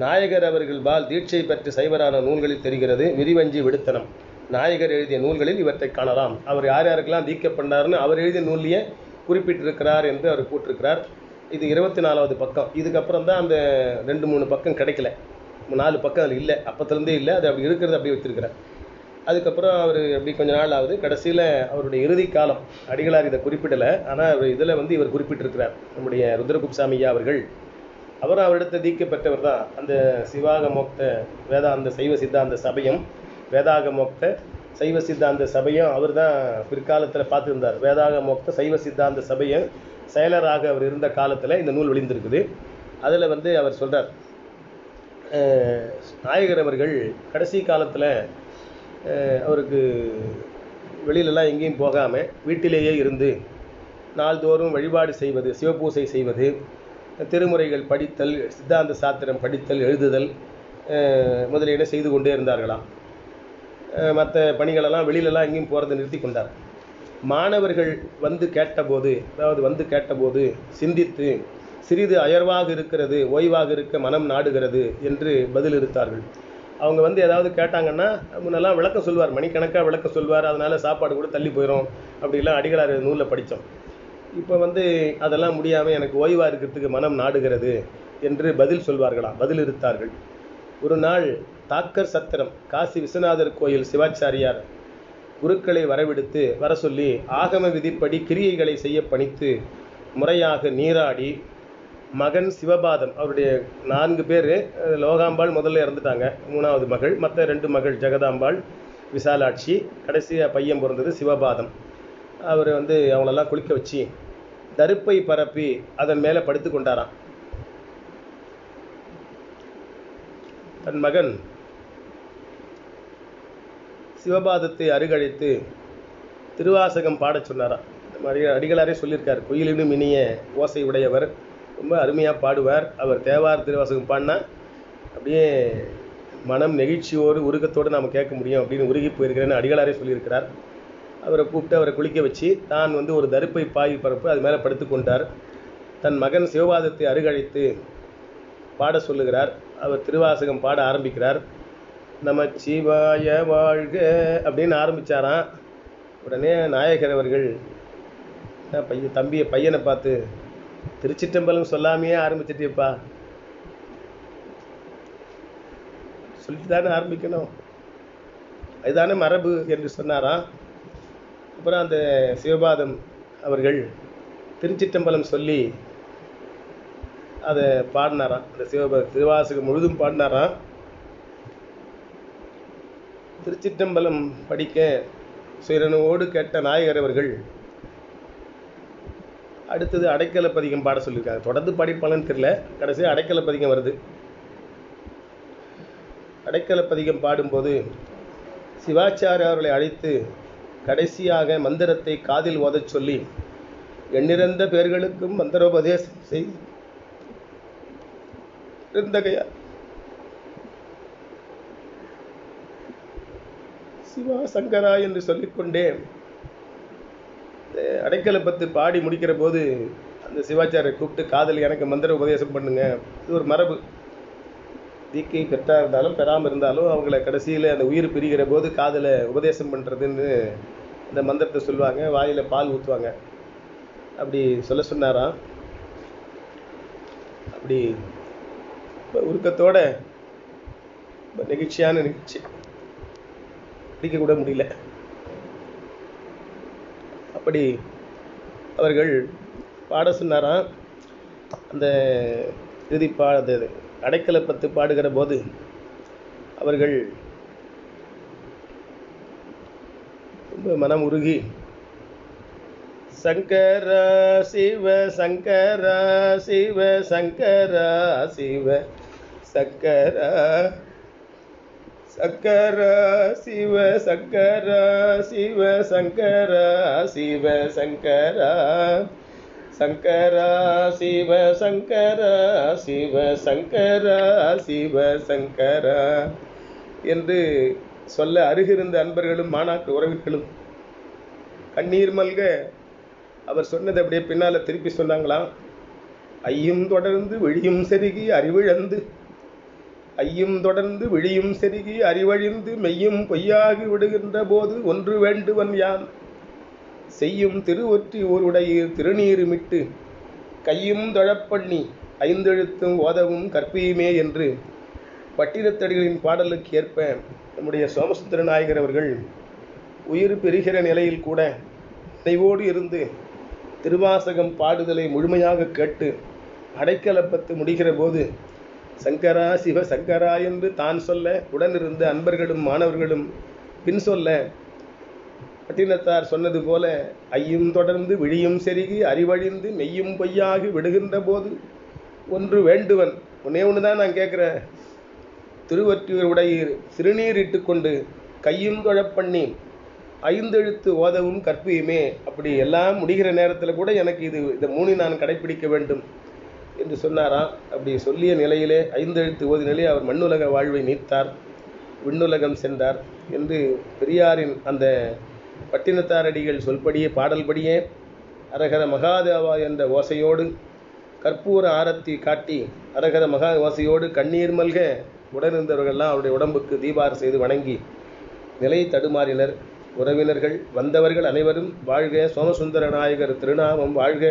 நாயகர் அவர்கள் பால் தீட்சை பெற்று சைவரான நூல்களில் தெரிகிறது. விரிவஞ்சி விடுத்தனம் நாயகர் எழுதிய நூல்களில் இவற்றை காணலாம். அவர் யார் யாருக்கெல்லாம் தீக்கை பண்ணார்னு அவர் எழுதிய நூல்லையே குறிப்பிட்டிருக்கிறார் என்று அவர் கூட்டிருக்கிறார். இது 24வது பக்கம். இதுக்கப்புறம் தான் அந்த 2-3 பக்கம் கிடைக்கல, 4 பக்கம் அதில் இல்லை, அப்பத்துலேருந்தே இல்லை. அது அப்படி இருக்கிறது அப்படி வச்சிருக்கிறார். அதுக்கப்புறம் அவர் அப்படி கொஞ்ச நாள் ஆகுது. கடைசியில் அவருடைய இறுதி காலம் அடிகளார் இதை குறிப்பிடலை. ஆனால் இதில் இவர் குறிப்பிட்டிருக்கிறார். நம்முடைய ருத்ரகுப்த ஐயா அவர்கள் அவரும் அவரிடத்தை தீக்கை பெற்றவர் தான். அந்த சிவாக மோக்த வேதாந்த சைவ சித்தாந்த சபையும் வேதாக மோக்த சைவ சித்தாந்த சபையும் அவர் தான் பிற்காலத்தில் பார்த்துருந்தார். வேதாக மோக்த சைவ சித்தாந்த சபையும் செயலராக அவர் இருந்த காலத்தில் இந்த நூல் வெளிந்திருக்குது. அதில் அவர் சொல்கிறார், நாயகர் அவர்கள் கடைசி காலத்தில் அவருக்கு வெளியிலலாம் எங்கேயும் போகாமல் வீட்டிலேயே இருந்து நாள்தோறும் வழிபாடு செய்வது, சிவபூசை செய்வது, திருமுறைகள் படித்தல், சித்தாந்த சாத்திரம் படித்தல், எழுதுதல் முதலீடு செய்து கொண்டே இருந்தார்களாம். மற்ற பணிகளெல்லாம் வெளியிலலாம் எங்கேயும் போகிறத நிறுத்தி கொண்டார். மாணவர்கள் வந்து கேட்டபோது சிந்தித்து சிறிது அயர்வாக இருக்கிறது, ஓய்வாக இருக்க மனம் நாடுகிறது என்று பதில் இருத்தார்கள். அவங்க ஏதாவது கேட்டாங்கன்னா முன்னெல்லாம் விளக்கம் சொல்வார், மணிக்கணக்காக விளக்கம் சொல்வார், அதனால் சாப்பாடு கூட தள்ளி போயிடும் அப்படிலாம் அடிகளார் நூலில் படித்தோம். இப்போ அதெல்லாம் முடியாமல் எனக்கு ஓய்வாக இருக்கிறதுக்கு மனம் நாடுகிறது என்று பதில் இருத்தார்கள். ஒரு நாள் தாக்கர் சத்திரம் காசி விஸ்வநாதர் கோயில் சிவாச்சாரியார் குருக்களை வர சொல்லி ஆகம விதிப்படி கிரியைகளை செய்ய பணித்து முறையாக நீராடி மகன் சிவபாதம், அவருடைய 4 பேர், லோகாம்பாள் முதல்ல இறந்துட்டாங்க, 3வது மகள், மற்ற 2 மகள் ஜெகதாம்பாள், விசாலாட்சி, கடைசியாக பையன் பிறந்தது சிவபாதம். அவர் அவங்களெல்லாம் குளிக்க வச்சு தருப்பை பரப்பி அதன் மேலே படுத்து கொண்டாராம். தன் மகன் சிவபாதத்தை அருகழித்து திருவாசகம் பாடச் சொன்னாராம். அடிகளாரே சொல்லியிருக்கார், குயிலினும் இனிய ஓசை உடையவர், ரொம்ப அருமையாக பாடுவார். அவர் தேவார் திருவாசகம் பாடினா அப்படியே மனம் நெகிழ்ச்சியோடு உருக்கத்தோடு நாம் கேட்க முடியும் அப்படின்னு உருகி போயிருக்கிறேன்னு அடிகளாரே சொல்லியிருக்கிறார். அவரை கூப்பிட்டு அவரை குளிக்க வச்சு தான் ஒரு தருப்பை பாய் பரப்பு அது மேலே படுத்து கொண்டார். தன் மகன் சிவபாதத்தை அருகழித்து பாட சொல்லுகிறார். அவர் திருவாசகம் பாட ஆரம்பிக்கிறார். நமச்சிவாய வாழ்க அப்படின்னு ஆரம்பித்தாராம். உடனே நாயகர் அவர்கள் பையனை பார்த்து, திருச்சிற்றம்பலம் சொல்லாமையே ஆரம்பிச்சிட்டியப்பா, சொல்லிட்டு தானே ஆரம்பிக்கணும், அதுதானே மரபு என்று சொன்னாராம். அப்புறம் அந்த சிவபாதம் அவர்கள் திருச்சிற்றம்பலம் சொல்லி அதை பாடினாராம். அந்த திருவாசகம் முழுதும் பாடினாராம். திருச்சிற்றம்பலம் படிக்க சுயரனோடு கேட்ட நாயகர் அவர்கள் அடுத்தது அடைக்கல பதிகம் பாட சொல்லியிருக்காங்க. தொடர்ந்து படிப்பாளன்னு தெரியல, கடைசியாக அடைக்கல பதிகம் வருது. அடைக்கல பதிகம் பாடும்போது சிவாச்சாரிய அவர்களை அழைத்து கடைசியாக மந்திரத்தை காதில் ஓதச் சொல்லி எண்ணிறந்த பேர்களுக்கும் மந்திரோபதேசம் செய்தகையா சிவா சங்கரா என்று சொல்லிக்கொண்டே அடைக்கலப்பத்து பாடி முடிக்கிற போது அந்த சிவாச்சாரியரை கூப்பிட்டு காதல் எனக்கு மந்திர உபதேசம் பண்ணுங்க. இது ஒரு மரபு. தீக்கை பெற்றா இருந்தாலும் பெறாமல் இருந்தாலும் அவங்கள கடைசியில் அந்த உயிர் பிரிகிற போது காதலை உபதேசம் பண்ணுறதுன்னு அந்த மந்திரத்தை சொல்லுவாங்க, வாயில் பால் ஊற்றுவாங்க. அப்படி சொல்ல சொன்னாராம். அப்படி உருக்கத்தோட நெகிழ்ச்சியான நிகழ்ச்சி பிடிக்க கூட முடியல. அப்படி அவர்கள் பாட சொன்னாராம். அந்த இறுதி அடைக்கலப்பத்து பாடுகிற போது அவர்கள் ரொம்ப மனம் உருகி சங்கரா சிவ சங்கரா சிவ சங்கரா சிவ சங்கரா சங்கரா சிவ சங்கரா சிவ சங்கரா சிவ சங்கரா சங்கரா சிவ சங்கரா சிவ சங்கரா சிவ சங்கரா என்று சொல்ல அருகிருந்த அன்பர்களும் மாணாக்கு உறவினர்களும் கண்ணீர் மல்க அவர் சொன்னது அப்படியே பின்னால் திருப்பி சொன்னாங்களாம். ஐயும் தொடர்ந்து விழியும் செருகி அறிவிழந்து, ஐயும் தொடர்ந்து விழியும் செருகி அறிவழிந்து மெய்யும் பொய்யாகி விடுகின்ற போது ஒன்று வேண்டுவன் யான் செய்யும் திருவொற்றி ஓருடைய திருநீருமிட்டு கையும் தொழப்பண்ணி ஐந்தெழுத்தும் ஓதவும் கற்பியுமே என்று பட்டினத்தடிகளின் பாடலுக்கு ஏற்ப நம்முடைய சோமசுந்தர நாயகர் அவர்கள் உயிர் பெறுகிற நிலையில் கூட நினைவோடு இருந்து திருவாசகம் பாடுதலை முழுமையாக கேட்டு அடைக்கலப்பத்து முடிகிற போது சங்கரா சிவ சங்கரா என்று தான் சொல்ல உடனிருந்த அன்பர்களும் மாணவர்களும் பின் சொல்ல பட்டினத்தார் சொன்னது போல ஐயும் தொடர்ந்து விழியும் செருகி அறிவழிந்து மெய்யும் பொய்யாகி விடுகின்ற போது ஒன்று வேண்டுவன், ஒன்னே ஒன்றுதான் நான் கேட்குறேன், திருவொற்றியூருடைய சிறுநீர் இட்டு கொண்டு கையும் தொழப்பண்ணி ஐந்தெழுத்து ஓதவும் கற்பியுமே. அப்படி எல்லாம் முடிகிற நேரத்தில் கூட எனக்கு இந்த 3 நான் கடைப்பிடிக்க வேண்டும் என்று சொன்னாராம். அப்படி சொல்லிய நிலையிலே ஐந்தெழுத்து ஓதினிலே அவர் மண்ணுலக வாழ்வை நீத்தார், விண்ணுலகம் சென்றார் என்று பெரியாரின் அந்த பட்டினத்தாரடிகள் சொல்படியே பாடல்படியே அரகர மகாதேவா என்ற ஓசையோடு கற்பூர ஆரத்தி காட்டி அரகர மகா ஓசையோடு கண்ணீர் மல்க உடனிருந்தவர்கள்லாம் அவருடைய உடம்புக்கு தீபாரம் செய்து வணங்கி நிலை தடுமாறினர். உறவினர்கள் வந்தவர்கள் அனைவரும் வாழ்க, சோமசுந்தர நாயகர் திருநாமம் வாழ்க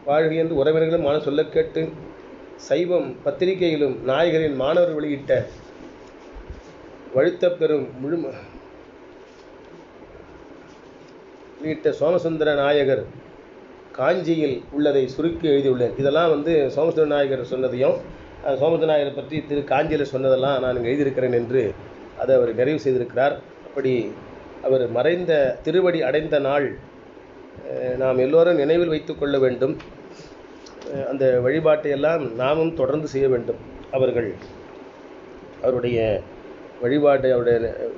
வாழ்க என்று உறவினர்களும் மான சொல்ல கேட்டு சைவம் பத்திரிகையிலும் நாயகரின் மாணவர் வெளியிட்ட வழுத்த பெறும் வெளியிட்ட சோமசுந்தர நாயகர் காஞ்சியில் உள்ளதை சுருக்கி எழுதியுள்ளேன். இதெல்லாம் சோமசுந்தர நாயகர் சொன்னதையும் சோமசுந்தர நாயகரை பற்றி திரு காஞ்சியில் சொன்னதெல்லாம் நான் எழுதியிருக்கிறேன் என்று அதை அவர் நிறைவு செய்திருக்கிறார். அப்படி அவர் மறைந்த திருவடி அடைந்த நாள் நாம் எல்லோரும் நினைவில் வைத்து கொள்ள வேண்டும். அந்த வழிபாட்டை எல்லாம் நாமும் தொடர்ந்து செய்ய வேண்டும். அவருடைய வழிபாட்டை அவருடைய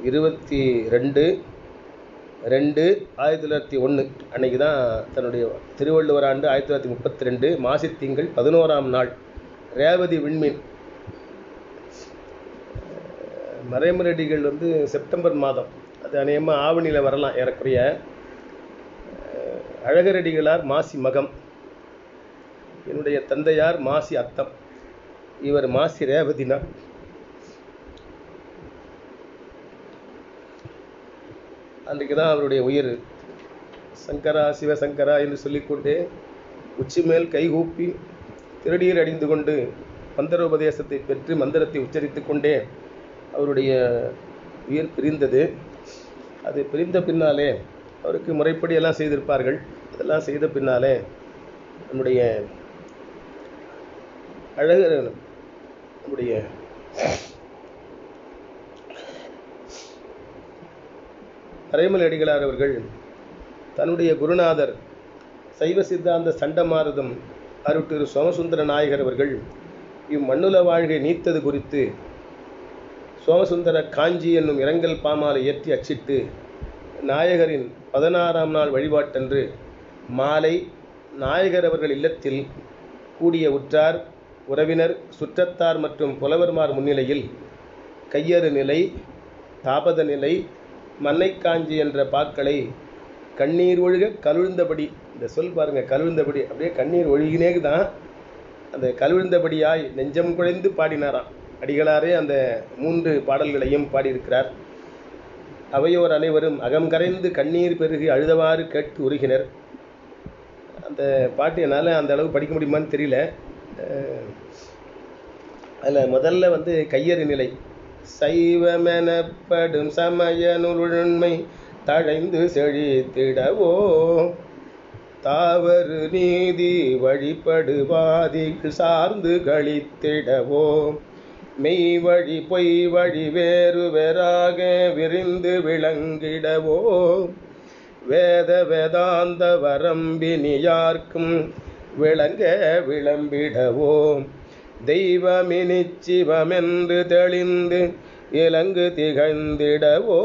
22/2/1901 அன்னைக்கு தான் தன்னுடைய திருவள்ளுவர் ஆண்டு 1932 மாசித்திங்கள் 11ஆம் நாள் ரேவதி விண்மீன். மறைமலடிகள் செப்டம்பர் மாதம், அது அநேகமாக ஆவணியில் வரலாம் ஏறக்குறைய. அழகரடிகளார் மாசி மகம், என்னுடைய தந்தையார் மாசி அத்தம், இவர் மாசி ரேவதினா. அன்றைக்கு தான் அவருடைய உயிர். சங்கரா சிவசங்கரா என்று சொல்லிக்கொண்டே உச்சி மேல் கைகூப்பி திருடியர் அடிந்து கொண்டு மந்திரோபதேசத்தை பெற்று மந்திரத்தை உச்சரித்து கொண்டே அவருடைய உயிர் பிரிந்தது. அது பிரிந்த பின்னாலே அவருக்கு முறைப்படி எல்லாம் செய்திருப்பார்கள். அதெல்லாம் செய்த பின்னாலே நம்முடைய அழகர் நம்முடைய மறைமலை அடிகளார் அவர்கள் தன்னுடைய குருநாதர் சைவ சித்தாந்த சண்டமாரதம் அருட்திரு சோமசுந்தர நாயகர் அவர்கள் இம்மண்ணுல வாழ்கை நீத்தது குறித்து சோமசுந்தர காஞ்சி என்னும் இரங்கல் பாமாலை ஏற்றி அச்சிட்டு நாயகரின் 16ஆம் நாள் வழிபாட்டன்று மாலை நாயகர் அவர்கள் இல்லத்தில் கூடிய உற்றார் உறவினர் சுற்றத்தார் மற்றும் புலவர்மார் முன்னிலையில் கையறு நிலை, தாபத நிலை, மன்னைக்காஞ்சி என்ற பாக்களை கண்ணீர் ஒழுக கழுழ்ந்தபடி, இந்த சொல் பாருங்கள், கழுழ்ந்தபடி, அப்படியே கண்ணீர் ஒழுகினே தான் அந்த கழுழ்ந்தபடியாய் நெஞ்சம் குழைந்து பாடினாராம். அடிகளாரே அந்த 3 பாடல்களையும் பாடியிருக்கிறார். அவையோர் அனைவரும் அகம் கரைந்து கண்ணீர் பெருகி அழுதவாறு கேட்டு உருகினர். அந்த பாட்டு என்னால் அந்த அளவு படிக்க முடியுமான்னு தெரியல. அதில் முதல்ல கையறு நிலை, சைவமெனப்படும் சமய நுண்மை தழைந்து செழித்திடவோ, தாவறு நீதி வழிபடுவாதிகள் சார்ந்து கழித்திடவோ, மெய் வழி பொய் வழி வேறு வேறாக விரிந்து விளங்கிடவோ, வேத வேதாந்த வரம்பினியார்க்கும் விளங்க விளம்பிடவோ, தெய்வமினிச்சிவமென்று தெளிந்து இலங்கு திகழ்ந்திடவோ,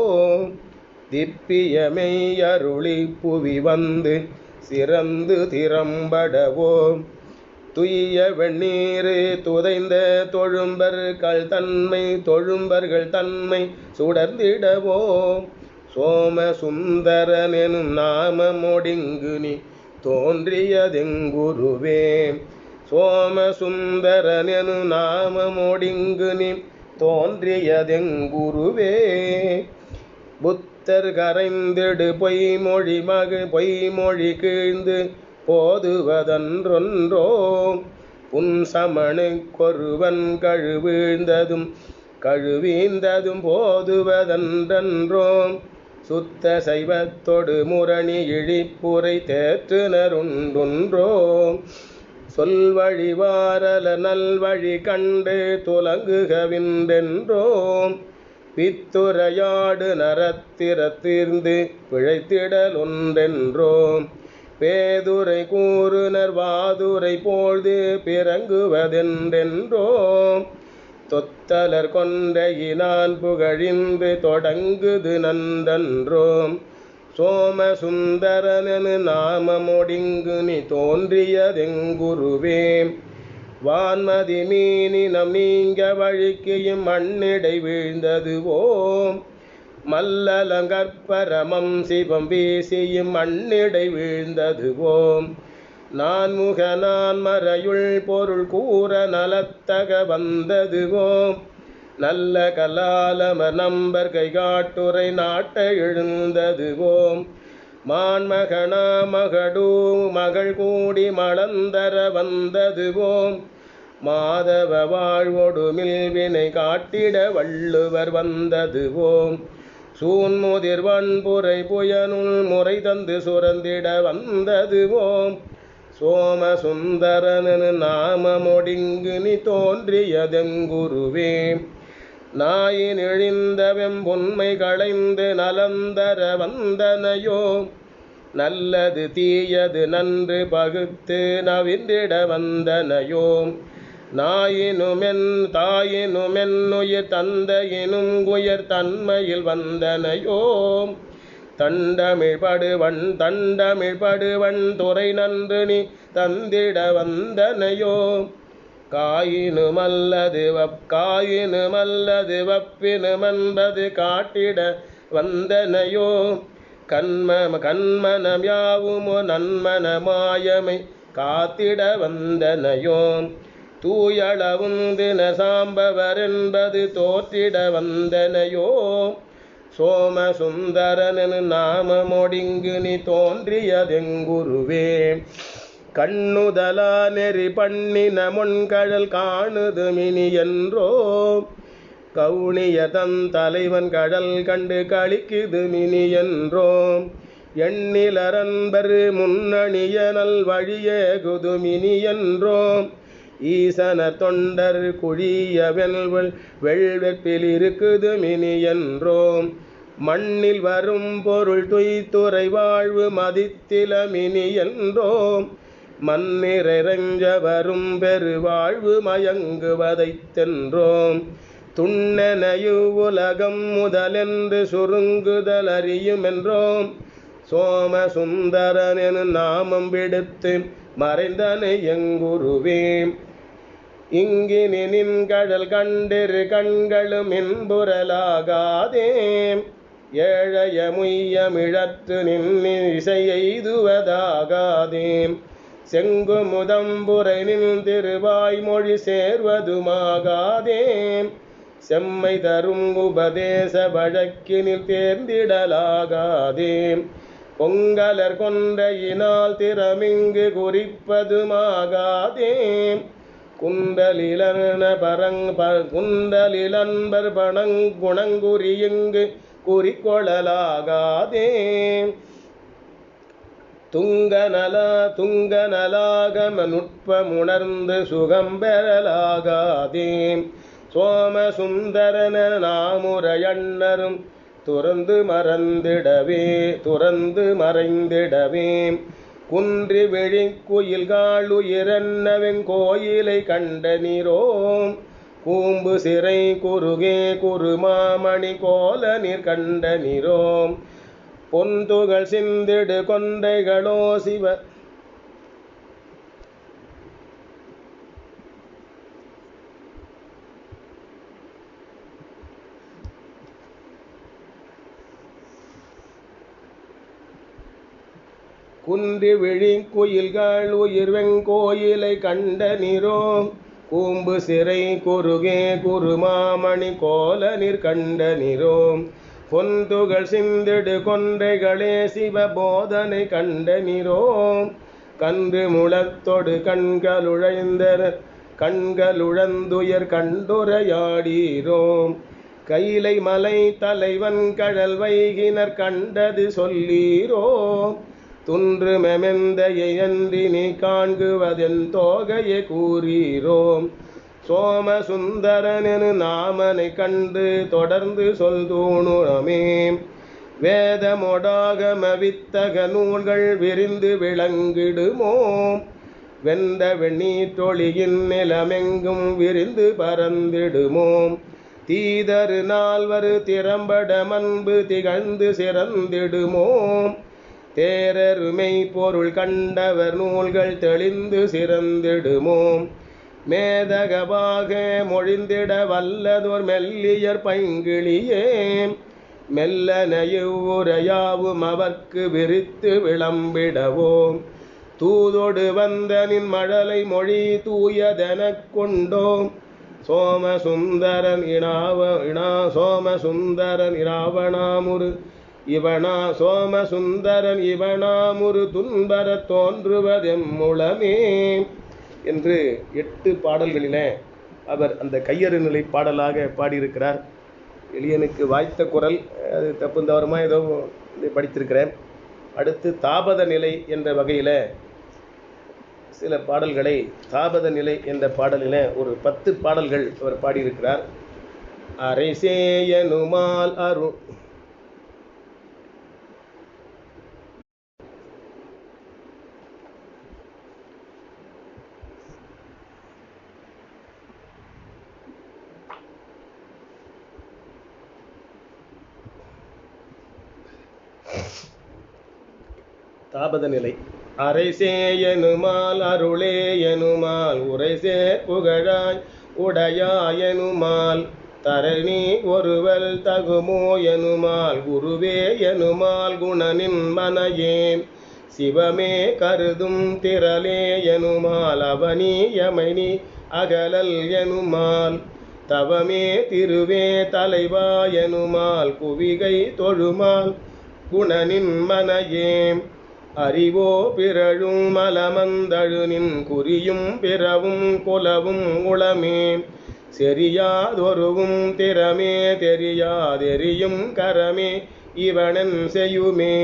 திப்பியமெய்யருளி புவி சிறந்து திறம்படவோ, துய்ய வெண்ணீரு துதைந்த தொழும்பர்கள் தன்மை சுடர்ந்திடவோ, சோமசுந்தரனெனும் நாமமொடிங்கு நீ தோன்றியதெங்குருவே, சோமசுந்தரனெனும் நாமமொடிங்கு நீ தோன்றியதெங்குருவே, புத்தர் கரைந்திடு பொய்மொழி கீழ்ந்து போதுவதன்றொன்றோ, புன்சமனுக்கொருவன் கழுவீந்ததும் போதுவதன்றன்றோ, சுத்த சைவத்தொடு முரணி இழிப்புரை தேற்றுனருண்டுன்றோ, சொல்வழி வாரல நல்வழி கண்டு துலங்குகவின்றென்றோ, பித்துரையாடு நரத்திரத்தீர்ந்து பிழைத்திடலொன்றென்றோ, பேதுரை கூறுனர் வாதுரை போழ்து பிறங்குவதென்றென்றோ, தொத்தலர் கொண்டையினான் புகழிந்து தொடங்குது நந்தன்றோ, சோமசுந்தரனெனு நாமமொடிங்கு நீ தோன்றியதெங்குருவே, வான்மதி மீனினம் நீங்க வழிக்கையும் மண்ணிடை வீழ்ந்ததுவோ, மல்லலங்கற்பரமம் சிவம் வீசியும் மண்ணிடை வீழ்ந்ததுவோம் நான்முக நான் மறையுள் பொருள் கூற நலத்தக வந்ததுவோம் நல்ல கலாலமர் நம்பர் கை காட்டுரை நாட்ட எழுந்ததுவோம் மான்மகனா மகடூ மகள் கூடி மலந்தர வந்ததுவோம் மாதவ வாழ்வொடு மில்வினை காட்டிட வள்ளுவர் வந்ததுவோம் சூன்முதிர் வன்புரை புயனுள் முறை தந்து சுரந்திட வந்ததுவோம் சோம சுந்தரனு நாமமொடிங்கு நீ தோன்றியதெங்குருவே நாயின் இழிந்தவெம் பொன்மை களைந்து நலந்தர வந்தனையோ நல்லது தீயது நன்று பகுத்து நவின்றிட வந்தனையோ நாயினுமென் தாயினுமென்னுயிர் தந்தையினும் உயர் தன்மையில் வந்தனையோ தண்டமிழ் படுவன் துறை நன்று நீ தந்திட வந்தனையோ காயினுமல்லது வப்பினுமன்பது காட்டிட வந்தனையோ கண்மனம் யாவுமோ நன்மன மாயமை காத்திட வந்தனையோ தூயளவும் தின சாம்பவர் என்பது தோற்றிட வந்தனையோ சோம சுந்தரனு நாமமொடிங்கு நீ தோன்றியதெங்குருவே கண்ணுதலா நெறி பண்ணின முன்கழல் காணுது மினி என்றோ கவுனிய தன் தலைவன் கடல் கண்டு கழிக்குது மினி என்றோ எண்ணிலரன்பர் முன்னணிய நல் வழியே குதுமினி என்றோ ஈசன தொண்டர் குழிய வெள்வெப்பில் இருக்குது மினி என்றோ மண்ணில் வரும் பொருள் துய்த்துறை வாழ்வு மதித்தில மினி என்றோ மண்ணிறைஞ்ச வரும் பெரு வாழ்வு மயங்குவதைத்தென்றோம் துண்ணெனையு உலகம் முதலென்று சுருங்குதல் அறியுமென்றோம் சோம சுந்தரனெனு நாமம் விடுத்து மறைந்தனை எங்குருவே இங்கினின் கடல் கண்டிரு கண்களும் இன்புறலாகாதே ஏழைய முய்யமிழற்று நின்னிசை எய்துவதாகாதே செங்கு முதம்புரை நின் திருவாய்மொழி சேர்வதுமாகாதே செம்மை தரும் உபதேச வழக்கினில் தேர்ந்திடலாகாதே பொங்கலர் கொன்றையினால் திறமிங்கு குறிப்பதுமாகாதே குண்டலிலன்பர் பணங்குணங்குறியிங்கு குறிக்கொள்ளலாகாதே துங்கநலாகம நுட்பமுணர்ந்து சுகம் பெறலாகாதே சோம சுந்தரன நாமுரையண்ணரும் துறந்து மறைந்திடவே குன்றி விழிக்குயில்காளுயிரன்னவெங் கோயிலை கண்ட நீரோம் கூம்பு சிறை குறுகே குறுமாமணி கோல நீர் கண்ட நீரோம் பொந்துகள் சிந்திடு கொண்டைகளோ சிவ குன்றி விழிக்குயில்கள் உயிர்வெங்கோயிலை கண்ட நீரோம் கூம்பு சிறை குறுகே குறுமாமணி கோல நீர் கண்ட நீரோம் பொந்துகள் சிந்திடு கொன்றைகளே சிவ போதனை கண்ட நீரோம் கன்று முளத்தொடு கண்களுழந்துயர் கண்டுரையாடீரோம் கைலை மலை தலைவன் கடல் வைகினர் கண்டது சொல்லீரோம் துன்று மெமெந்தையை அன்றி நீ காண்குவதென் தோகையை கூறீரோம் சோம சுந்தரனெனு நாமனை கண்டு தொடர்ந்து சொல்தூணுரமே வேதமொடாகம வித்தக நூல்கள் விரிந்து விளங்கிடுமோ வெந்த வெண்ணீற்றொளியின் நிலமெங்கும் விரிந்து பறந்திடுமோ தீதரு நால்வரு திறம்பட மன்பு திகழ்ந்து சிறந்திடுமோ தேரருமை பொருள் கண்டவர் நூல்கள் தெளிந்து சிறந்திடுமோ மேதகவாக மொழிந்திட வல்லதோர் மெல்லியர் பைங்கிளியே மெல்லனையுரையாவும் அவர்க்கு விரித்து விளம்பிடவோம். தூதொடு வந்த நின் மழலை மொழி தூயதெனக் கொண்டோம். சோமசுந்தரன் இராவணாமுரு சோமசுந்தரன் இவனாமுரு துன்பர தோன்றுவதெம்முளமே என்று 8 பாடல்களிலே அவர் அந்த கையறு நிலை பாடலாக பாடியிருக்கிறார். எளியனுக்கு வாய்த்த குரல், அது தப்புந்தவரமாக ஏதோ படித்திருக்கிறேன். அடுத்து தாபத நிலை என்ற வகையில் சில பாடல்களை, தாபத நிலை என்ற பாடலில் ஒரு 10 பாடல்கள் அவர் பாடியிருக்கிறார். அரைசேயனுமால் அரு தாபத நிலை. அரைசேயனுமால் அருளேயனுமால் உரைசே புகழாய் உடையாயனுமால் தரணி ஒருவல் தகுமோ எனுமால் குருவே எனுமால் குணனின் மனையே சிவமே கருதும் திரளே எனுமால் அவனி யமனி அகலல் எனுமால் தவமே திருவே தலைவா எனுமால் குவிகை தொழுமால் குணனின் மனையே அறிவோ பிறழும் மலமந்தழுனின் குறியும் பிறவும் குலவும் உளமே செறியாதொருவும் திறமே தெரியாதெறியும் கரமே இவனன் செய்யுமே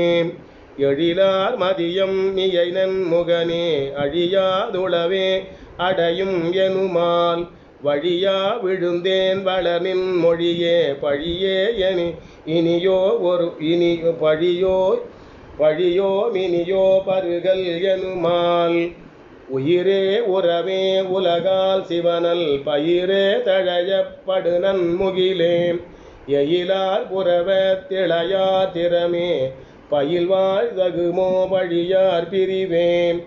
எழிலார் மதியம் இயைனன் முகனே அழியாதுளவே அடையும் எனுமால் வழியா விழுந்தேன் வளனின் மொழியே பழியே இனியோ பழியோ மினியோ பருகல் எனுமால் உயிரே உறவே உலகால் சிவனல் பயிரே தழையப்படுநன் முகிலே எயிலார் புறவ திளையார் திறமே பயில்வாழ் தகுமோ பழியார் பிரிவேன்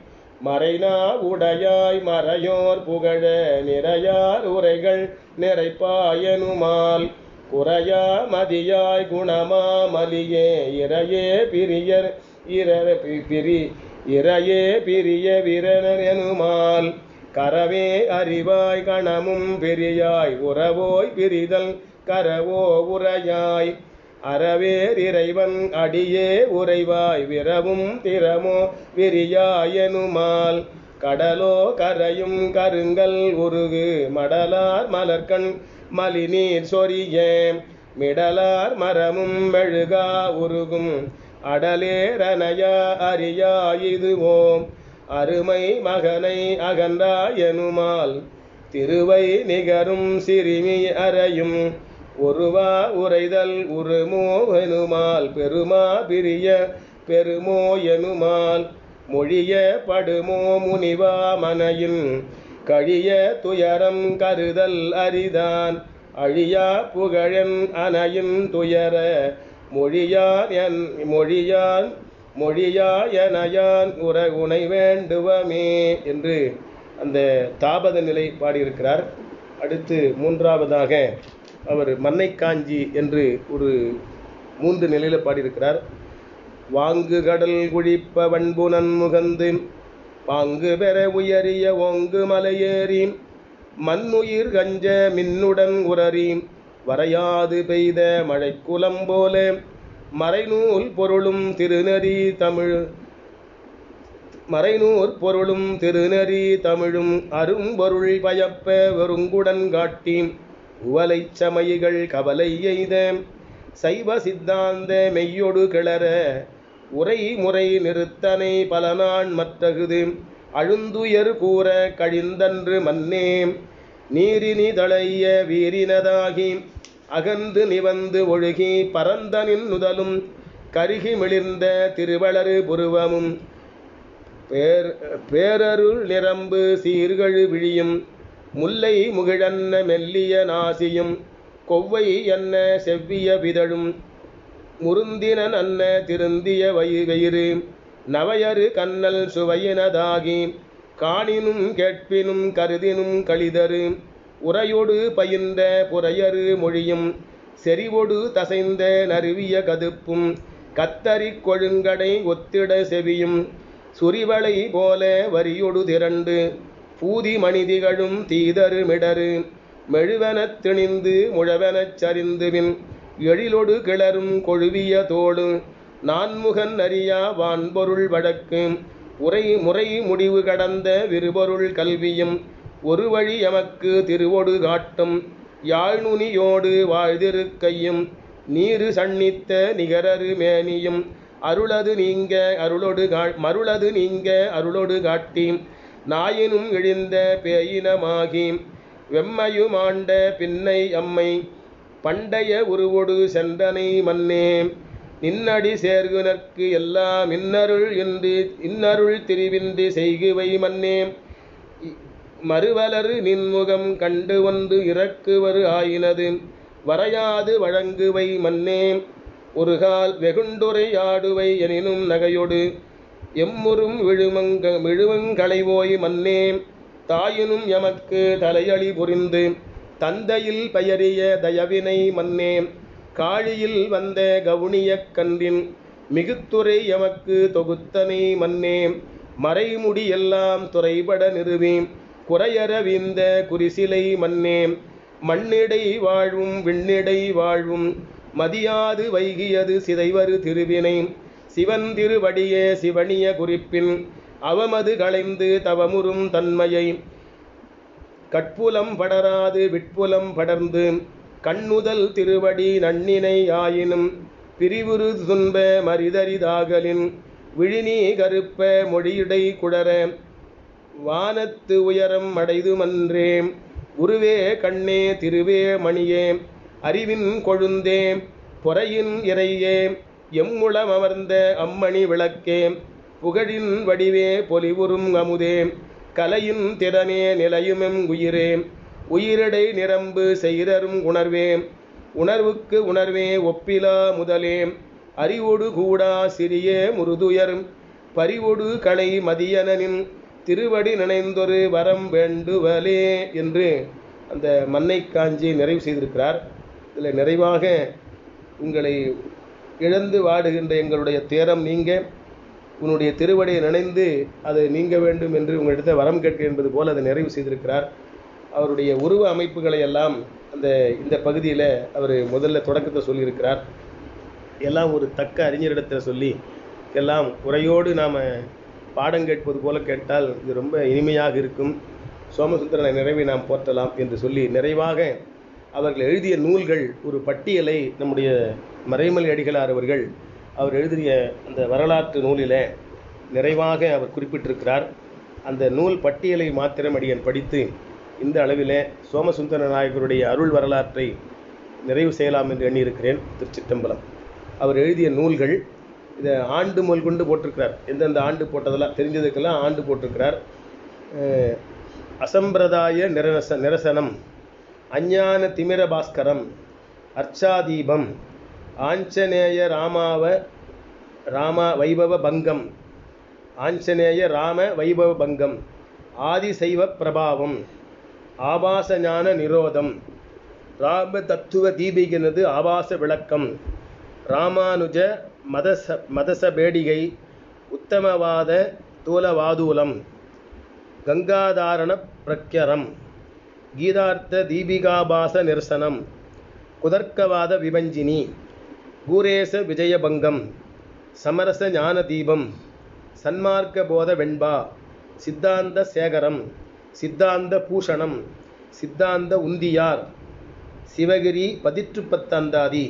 மறைனா உடையாய் மறையோர் புகழ நிறையார் உரைகள் நிறைப்பாயனுமால் குறையா மதியாய் குணமா மலியே இறையே பிரிய வீரனர் எனுமால் கரவே அறிவாய் கணமும் பெரியாய் உறவோய் பிரிதல் கரவோ உரையாய் அறவேர் இறைவன் அடியே உறைவாய் விரவும் திறமோ விரியாயனுமால் கடலோ கரையும் கருங்கல் உருகு மடலார் மலர்கண் மலிநீர் சொரிய மிடலார் மரமும் மெழுகா உருகும் அடலேரனையா அறியா இதுவோம் அருமை மகனை அகன்றாயனுமால் திருவை நிகரும் சிறுமி அறையும் ஒருவா உரைதல் உருமோ எனுமால் பெருமா பிரிய பெருமோ எனுமால் மொழிய படுமோ முனிவா மனையின் கழிய துயரம் கருதல் அரிதான் அழியா புகழன் அனையின் துயர மொழியாயனையான் உனை வேண்டுவமே என்று அந்த தாபத நிலை பாடியிருக்கிறார். அடுத்து 3ஆவதாக அவர் மன்னை காஞ்சி என்று ஒரு 3 நிலையில் பாடியிருக்கிறார். வாங்கு கடல் குழிப்ப வன்புனன் முகந்து பாங்கு பெற உயரிய ஓங்கு மலையேறி மண்ணுயிர் கஞ்ச மின்னுடன் உரறி வரையாது பெய்த மழைக்குலம் போல மறைநூல் பொருளும் திருநெறி தமிழும் அரும்பொருள் பயப்ப வெறுங்குடன் காட்டி உவலை சமயிகள் கவலை எய்த சைவ சித்தாந்த மெய்யொடு கிளற உரை முறை நிறுத்தனை பலநான் மற்றகுது அழுந்துயர் கூற கழிந்தன்று மன்னே நீரினி தளைய வீரினதாகி அகன்று நிவந்து ஒழுகி பரந்தனின் நுதலும் கருகி மிளிர்ந்த திருவளரு புருவமும் பேரருள் நிரம்பு சீர்கழு விழியும் முல்லை முகிழன்ன மெல்லிய நாசியும் கொவ்வை என்ன செவ்விய விதழும் முருந்தினன் அன்ன திருந்திய வயிறு நவையறு கண்ணல் சுவையினதாகி காணினும் கேட்பினும் கருதினும் கழிதரு உரையொடு பயின்ற புறையறு மொழியும் செறிவொடு தசைந்த நறுவிய கதுப்பும் கத்தரி கொழுங்கடை ஒத்திட செவியும் சுரிவளை போல வரியொடு திரண்டு பூதி மணிதிகளும் தீதரு மிடரு மெழுவனத் திணிந்து முழவனச் சரிந்துவின் எழிலொடு கிளரும் கொழுவிய தோடு நான்முகன் அறியா வான்பொருள் வழக்கு உரை முறை முடிவு கடந்த விருபொருள் கல்வியும் ஒரு வழி எமக்கு திருவொடு காட்டும் யாழ்நுனியோடு வாழ்திருக்கையும் நீரு சண்ணித்த நிகரரு மேனியும் அருளது நீங்க அருளொடு காட்டி நாயினும் இழிந்த பேயினமாகி வெம்மையுமாண்ட பின்னை அம்மை பண்டைய உருவொடு சென்றனை மன்னே நின்னடி சேர்குனற்கு எல்லாம் இன்னருள் திரிவின்றி செய்குவை மன்னே மறுவலரு நின்முகம் கண்டு ஒன்று இறக்குவரு ஆயினது வரையாது வழங்குவை மன்னே ஒருகால் வெகுண்டுரை ஆடுவை எனினும் நகையொடு எம்முறும் விழுவங்களைவோய் மன்னே தாயினும் எமக்கு தலையளி புரிந்து தந்தையில் பெயரிய தயவினை மன்னே காழியில் வந்த கவுனியக் கன்றின் மிகுத்துறை எமக்கு தொகுத்தனை மன்னே மறைமுடி எல்லாம் துறைபட நிறுவி குறையறவிந்த குறிசிலை மன்னே மண்ணிடை வாழ்வும் விண்ணிடை வாழ்வும் மதியாது வைகியது சிதைவரு திருவினை சிவன் திருவடியே சிவனிய குறிப்பின் அவமது களைந்து தவமுறும் தன்மையை கட்புலம் படராது விட்புலம் படர்ந்து கண்ணுதல் திருவடி நன்னினை ஆயினும் பிரிவுறு துன்ப மரிதரிதாகலின் விழினி கருப்ப மொழியிடை குடர வானத்து உயரம் அடைதுமன்றே உருவே கண்ணே திருவே மணியே அறிவின் கொழுந்தே பொறையின் இறையே எம்முளம் அமர்ந்த அம்மணி விளக்கே புகழின் வடிவே பொலிவுறும் அமுதே கலையின் திறனே நிலையுமெம் உயிரே உயிரிடை நிரம்பு செய்தரும் உணர்வே உணர்வுக்கு உணர்வே ஒப்பிலா முதலே அறிவொடு கூடா சிறிய முருதுயர் பறிவொடு களை மதியனின் திருவடி நினைந்தொரு வரம் வேண்டுவலே என்று அந்த மன்னை காஞ்சி நிறைவு செய்திருக்கிறார். இதில் நிறைவாக உங்களை இழந்து வாடுகின்ற எங்களுடைய தேரம் நீங்க உன்னுடைய திருவடியை நினைந்து அது நீங்க வேண்டும் என்று உங்களிடத்தை வரம் கேட்க என்பது போல் அதை நிறைவு செய்திருக்கிறார். அவருடைய உருவ அமைப்புகளை எல்லாம் இந்த பகுதியில் அவர் முதல்ல தொடக்கத்தை சொல்லியிருக்கிறார். எல்லாம் ஒரு தக்க அறிஞரிடத்தில் சொல்லி எல்லாம் உரையோடு நாம் பாடம் கேட்பது போல கேட்டால் இது ரொம்ப இனிமையாக இருக்கும், சோமசுந்தரனை நிறைவை நாம் போற்றலாம் என்று சொல்லி நிறைவாக அவர்கள் எழுதிய நூல்கள் ஒரு பட்டியலை நம்முடைய மறைமலை அடிகளார் அவர்கள் அவர் எழுதிய அந்த வரலாற்று நூலில் நிறைவாக அவர் குறிப்பிட்டிருக்கிறார். அந்த நூல் பட்டியலை மாத்திரம் அடியன் படித்து இந்த அளவில் சோமசுந்தர நாயகருடைய அருள் வரலாற்றை நிறைவு செய்யலாம் என்று எண்ணியிருக்கிறேன். திருச்சிற்றம்பலம். அவர் எழுதிய நூல்கள் இதை ஆண்டு முதல் கொண்டு போட்டிருக்கிறார். எந்தெந்த ஆண்டு போட்டதெல்லாம் தெரிஞ்சதுக்கெல்லாம் ஆண்டு போட்டிருக்கிறார். அசம்பிரதாய நிரசனம், அஞ்ஞான திமிர பாஸ்கரம், அர்ச்சாதீபம், ஆஞ்சநேய ராம வைபவ பங்கம், ஆஞ்சநேய ராம வைபவ பங்கம், ஆதிசைவ பிரபாவம், ஆபாச ஞான நிரோதம், ராம தத்துவ தீபிகனது ஆபாச விளக்கம், ராமானுஜ மதசபேடிகை, உத்தமவாத தூலவாதூலம், கங்காதாரண பிரக்யரம், கீதார்த்த தீபிகாபாச நிரசனம், குதர்க்கவாத விபஞ்சினி, பூரேச விஜயபங்கம், சமரச ஞான தீபம், சன்மார்க்க போத வெண்பா, சித்தாந்த சேகரம், சித்தாந்த பூஷணம், சித்தாந்த உந்தியார், சிவகிரி பதிற்றுப்பத்தந்தாதி,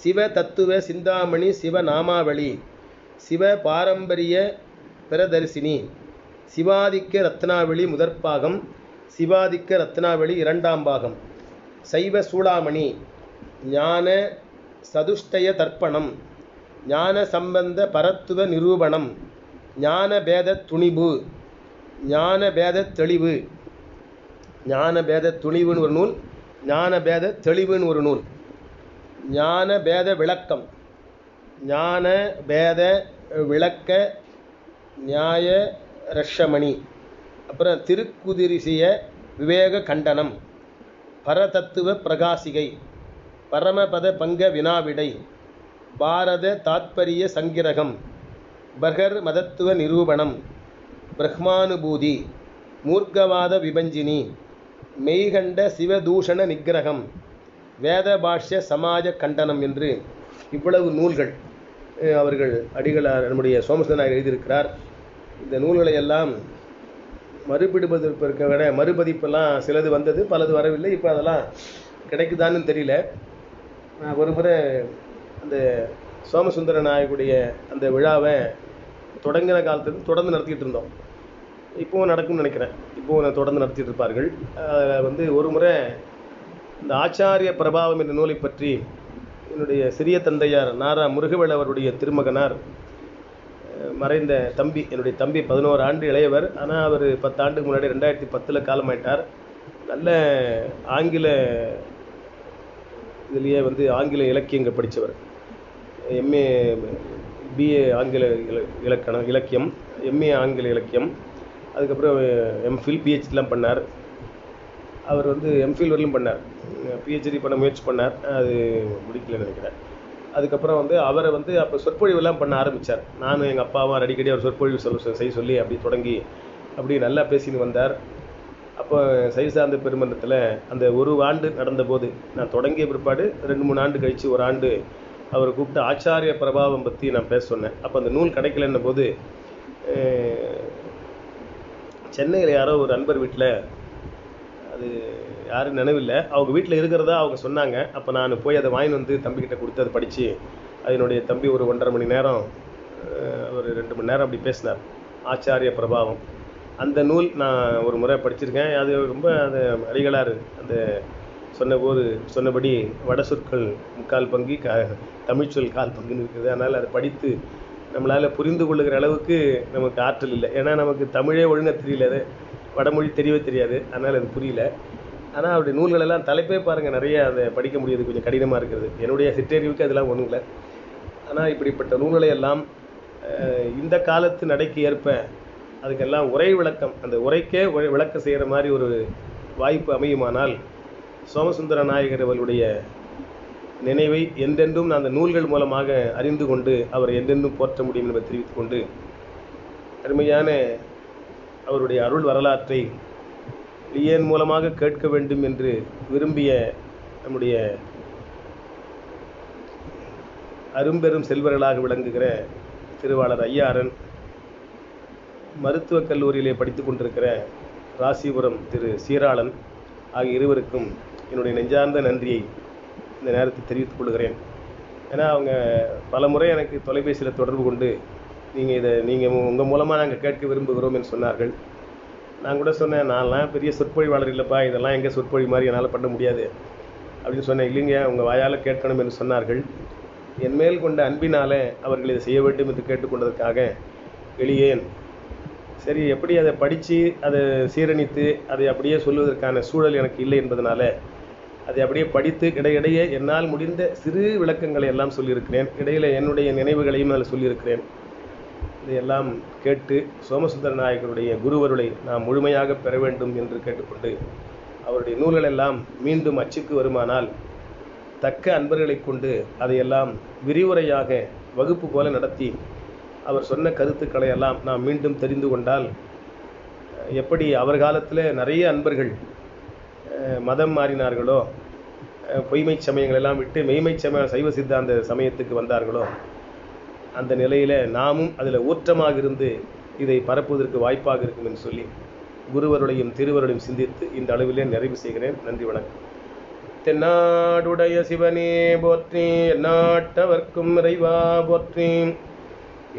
சிவ தத்துவ சிந்தாமணி, சிவநாமாவளி, சிவ பாரம்பரிய பிரதர்சினி, சிவாதிக்க ரத்னாவளி முதற்பாகம், சிவாதிக்க ரத்னாவளி இரண்டாம் பாகம், சைவ சூடாமணி, ஞான சதுஷ்டய தர்ப்பணம், ஞான சம்பந்த பரத்துவ நிரூபணம், ஞான பேத துணிவு, ஞான பேத தெளிவு, ஞான பேத துணிவுன்னு ஒரு நூல், ஞான பேத தெளிவுன்னு ஒரு நூல், ஞான பேத விளக்கம், ஞான பேத விளக்க நியாய ரஷமணி, அப்புறம் திருக்குதிரிசிய விவேக கண்டனம், பரதத்துவ பிரகாசிகை, பரமபத பங்க வினாவிடை பாரத தாத்பரிய சங்கிரகம் பர்கர் மதத்துவ நிரூபணம் பிரஹ்மானுபூதி மூர்க்கவாத விபஞ்சினி மெய்கண்ட சிவதூஷண நிகிரகம் வேத பாஷ்ய சமாஜ கண்டனம் என்று இவ்வளவு நூல்கள் அவர்கள் அடிகளார் நம்முடைய சோமசுந்தர நாயகர் எழுதியிருக்கிறார். இந்த நூல்களை எல்லாம் மறுபிடிப்பதற்கு விட மறுபதிப்பெல்லாம் சிலது வந்தது, பலது வரவில்லை. இப்போ அதெல்லாம் கிடைக்குதான்னு தெரியல. நான் ஒரு முறை அந்த சோமசுந்தர நாயகுடைய அந்த விழாவை தொடங்கின காலத்துக்கு தொடர்ந்து நடத்திக்கிட்டு இருந்தோம். இப்போவும் நடக்கும்னு நினைக்கிறேன். இப்போவும் தொடர்ந்து நடத்திட்டு இருப்பார்கள். ஒரு முறை இந்த ஆச்சாரிய பிரபாவம் என்ற நூலை பற்றி என்னுடைய சிறிய தந்தையார் நாரா முருகவேல் அவருடைய திருமகனார், மறைந்த தம்பி, என்னுடைய தம்பி 11 ஆண்டு இளையவர். ஆனால் அவர் 10 ஆண்டுக்கு முன்னாடி 2010 காலமாயிட்டார். நல்ல ஆங்கில இதுலேயே ஆங்கில இலக்கியங்கள் படித்தவர். எம்ஏ பிஏ ஆங்கில இலக்கியம், எம்ஏ ஆங்கில இலக்கியம், அதுக்கப்புறம் எம்ஃபில் பிஹெச்டிலாம் பண்ணார். அவர் எம்ஃபில் வரலும் பண்ணார், பிஹெச்டி பண்ண முயற்சி பண்ணார், அது முடிக்கலன்னு நினைக்கிறேன். அதுக்கப்புறம் அவரை அப்போ சொற்பொழிவெல்லாம் பண்ண ஆரம்பித்தார். நானும் எங்கள் அப்பாவும் அடிக்கடி அவர் சொற்பொழிவு செய்ய சொல்லி அப்படி தொடங்கி அப்படி நல்லா பேசின்னு வந்தார். அப்போ சைவ சார்ந்த பெருமன்றத்தில் அந்த ஒரு ஆண்டு நடந்தபோது, நான் தொடங்கிய பிற்பாடு 2-3 ஆண்டு கழித்து ஒரு ஆண்டு அவரை கூப்பிட்டு ஆச்சாரிய பிரபாவம் பற்றி நான் பேச சொன்னேன். அப்போ அந்த நூல் கிடைக்கலன்ன போது சென்னையில் யாரோ ஒரு அன்பர் வீட்டில், அது யாரும் நினைவில்லை, அவங்க வீட்டில் இருக்கிறதா அவங்க சொன்னாங்க. அப்போ நான் போய் அதை வாங்கி தம்பிக்கிட்ட கொடுத்து அதை படித்து, அதனுடைய தம்பி ஒரு 1.5 மணி நேரம், ஒரு 2 மணி நேரம் அப்படி பேசினார். ஆச்சாரிய பிரபாவம் அந்த நூல் நான் ஒரு முறை படிச்சிருக்கேன். அது ரொம்ப அந்த அடிகளார் அந்த சொன்னபடி வட சொற்கள் 3/4 பங்கு, தமிழ்ச்சொல் 1/4 பங்குன்னு இருக்குது. அதனால் அதை படித்து நம்மளால் புரிந்து கொள்ளுகிற அளவுக்கு நமக்கு ஆற்றல் இல்லை. ஏன்னா நமக்கு தமிழே ஒழுங்காக தெரியல, அது வடமொழி தெரியவே தெரியாது, அதனால் அது புரியல. ஆனால் அப்படி நூல்களெல்லாம் தலைப்பே பாருங்கள், நிறைய அதை படிக்க முடியாது, கொஞ்சம் கடினமாக இருக்கிறது. என்னுடைய சிற்றறிவுக்கு அதெல்லாம் ஒன்றும் இல்லை. ஆனால் இப்படிப்பட்ட நூல்களை எல்லாம் இந்த காலத்து நடைக்கு ஏற்ப அதுக்கெல்லாம் உரை விளக்கம், அந்த உரைக்கே விளக்கம் செய்கிற மாதிரி ஒரு வாய்ப்பு அமையுமானால், சோமசுந்தர நாயகர் அவர்களுடைய நினைவை என்றென்றும் நான் அந்த நூல்கள் மூலமாக அறிந்து கொண்டு அவர் என்றென்றும் போற்ற முடியும் என்பதை தெரிவித்துக் கொண்டு, அருமையான அவருடைய அருள் வரலாற்றை லியன் மூலமாக கேட்க வேண்டும் என்று விரும்பிய நம்முடைய அரும்பெரும் செல்வர்களாக விளங்குகிற திருவாளர் ஐயாரன், மருத்துவக் கல்லூரியிலே படித்து கொண்டிருக்கிற ராசிபுரம் திரு சீராளன் ஆகிய இருவருக்கும் என்னுடைய நெஞ்சார்ந்த நன்றியை இந்த நேரத்தில் தெரிவித்துக் கொள்கிறேன். ஏன்னா அவங்க பல முறை எனக்கு தொலைபேசியில் தொடர்பு கொண்டு நீங்கள் உங்கள் மூலமாக நாங்கள் கேட்க விரும்புகிறோம் என்று சொன்னார்கள். நான் கூட சொன்னேன், நான்லாம் பெரிய சொற்பொழிவாளர் இல்லைப்பா, இதெல்லாம் எங்கே சொற்பொழி மாதிரி என்னால் பண்ண முடியாது அப்படின்னு சொன்னேன். இல்லைங்க, உங்கள் வாயால் கேட்கணும் என்று சொன்னார்கள். என்மேல் கொண்ட அன்பினாலே அவர்கள் இதை செய்ய வேண்டும் என்று கேட்டுக்கொண்டதற்காக எளியேன். சரி, எப்படி அதை படித்து அதை சீரணித்து அதை அப்படியே சொல்வதற்கான சூழல் எனக்கு இல்லை என்பதனால அதை அப்படியே படித்து இடையிடையே என்னால் முடிந்த சிறு விளக்கங்களை எல்லாம் சொல்லியிருக்கிறேன். இடையில் என்னுடைய நினைவுகளையும் அதில் சொல்லியிருக்கிறேன். இதையெல்லாம் கேட்டு சோமசுந்தர நாயகருடைய குருவருளை நாம் முழுமையாக பெற வேண்டும் என்று கேட்டுக்கொண்டு, அவருடைய நூல்கள் எல்லாம் மீண்டும் அச்சுக்கு வருமானால் தக்க அன்பர்களை கொண்டு அதையெல்லாம் விரிவுரையாக வகுப்பு போல நடத்தி அவர் சொன்ன கருத்துக்களை எல்லாம் நாம் மீண்டும் தெரிந்து கொண்டால், எப்படி அவர் காலத்தில் நிறைய அன்பர்கள் மதம் மாறினார்களோ, பொய்மை சமயங்களெல்லாம் விட்டு மெய்மை சைவ சித்தாந்த சமயத்துக்கு வந்தார்களோ, அந்த நிலையில் நாமும் அதில் ஊற்றமாக இருந்து இதை பரப்புவதற்கு வாய்ப்பாக இருக்கும் என்று சொல்லி குருவருடையும் திருவருடையும் சிந்தித்து இந்த அளவிலே நிறைவு செய்கிறேன். நன்றி, வணக்கம். தென்னாடுடைய சிவனே போற்றி, எந்நாட்டவர்க்கும் இறைவா போற்றி,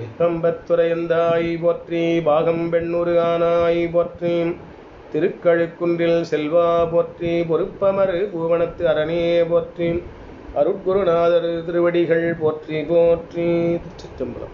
ஏகம்பத்துரையந்தாய் போற்றி, பாகம் பெண்ணுரு ஆனாய் போற்றி, திருக்கழுக்குன்றில் செல்வா போற்றி, பொறுப்பமரு பூவனத்து அரணே போற்றி, அருட்குருநாதர் திருவடிகள் போற்றி போற்றி. திருச்சிற்றம்பலம்.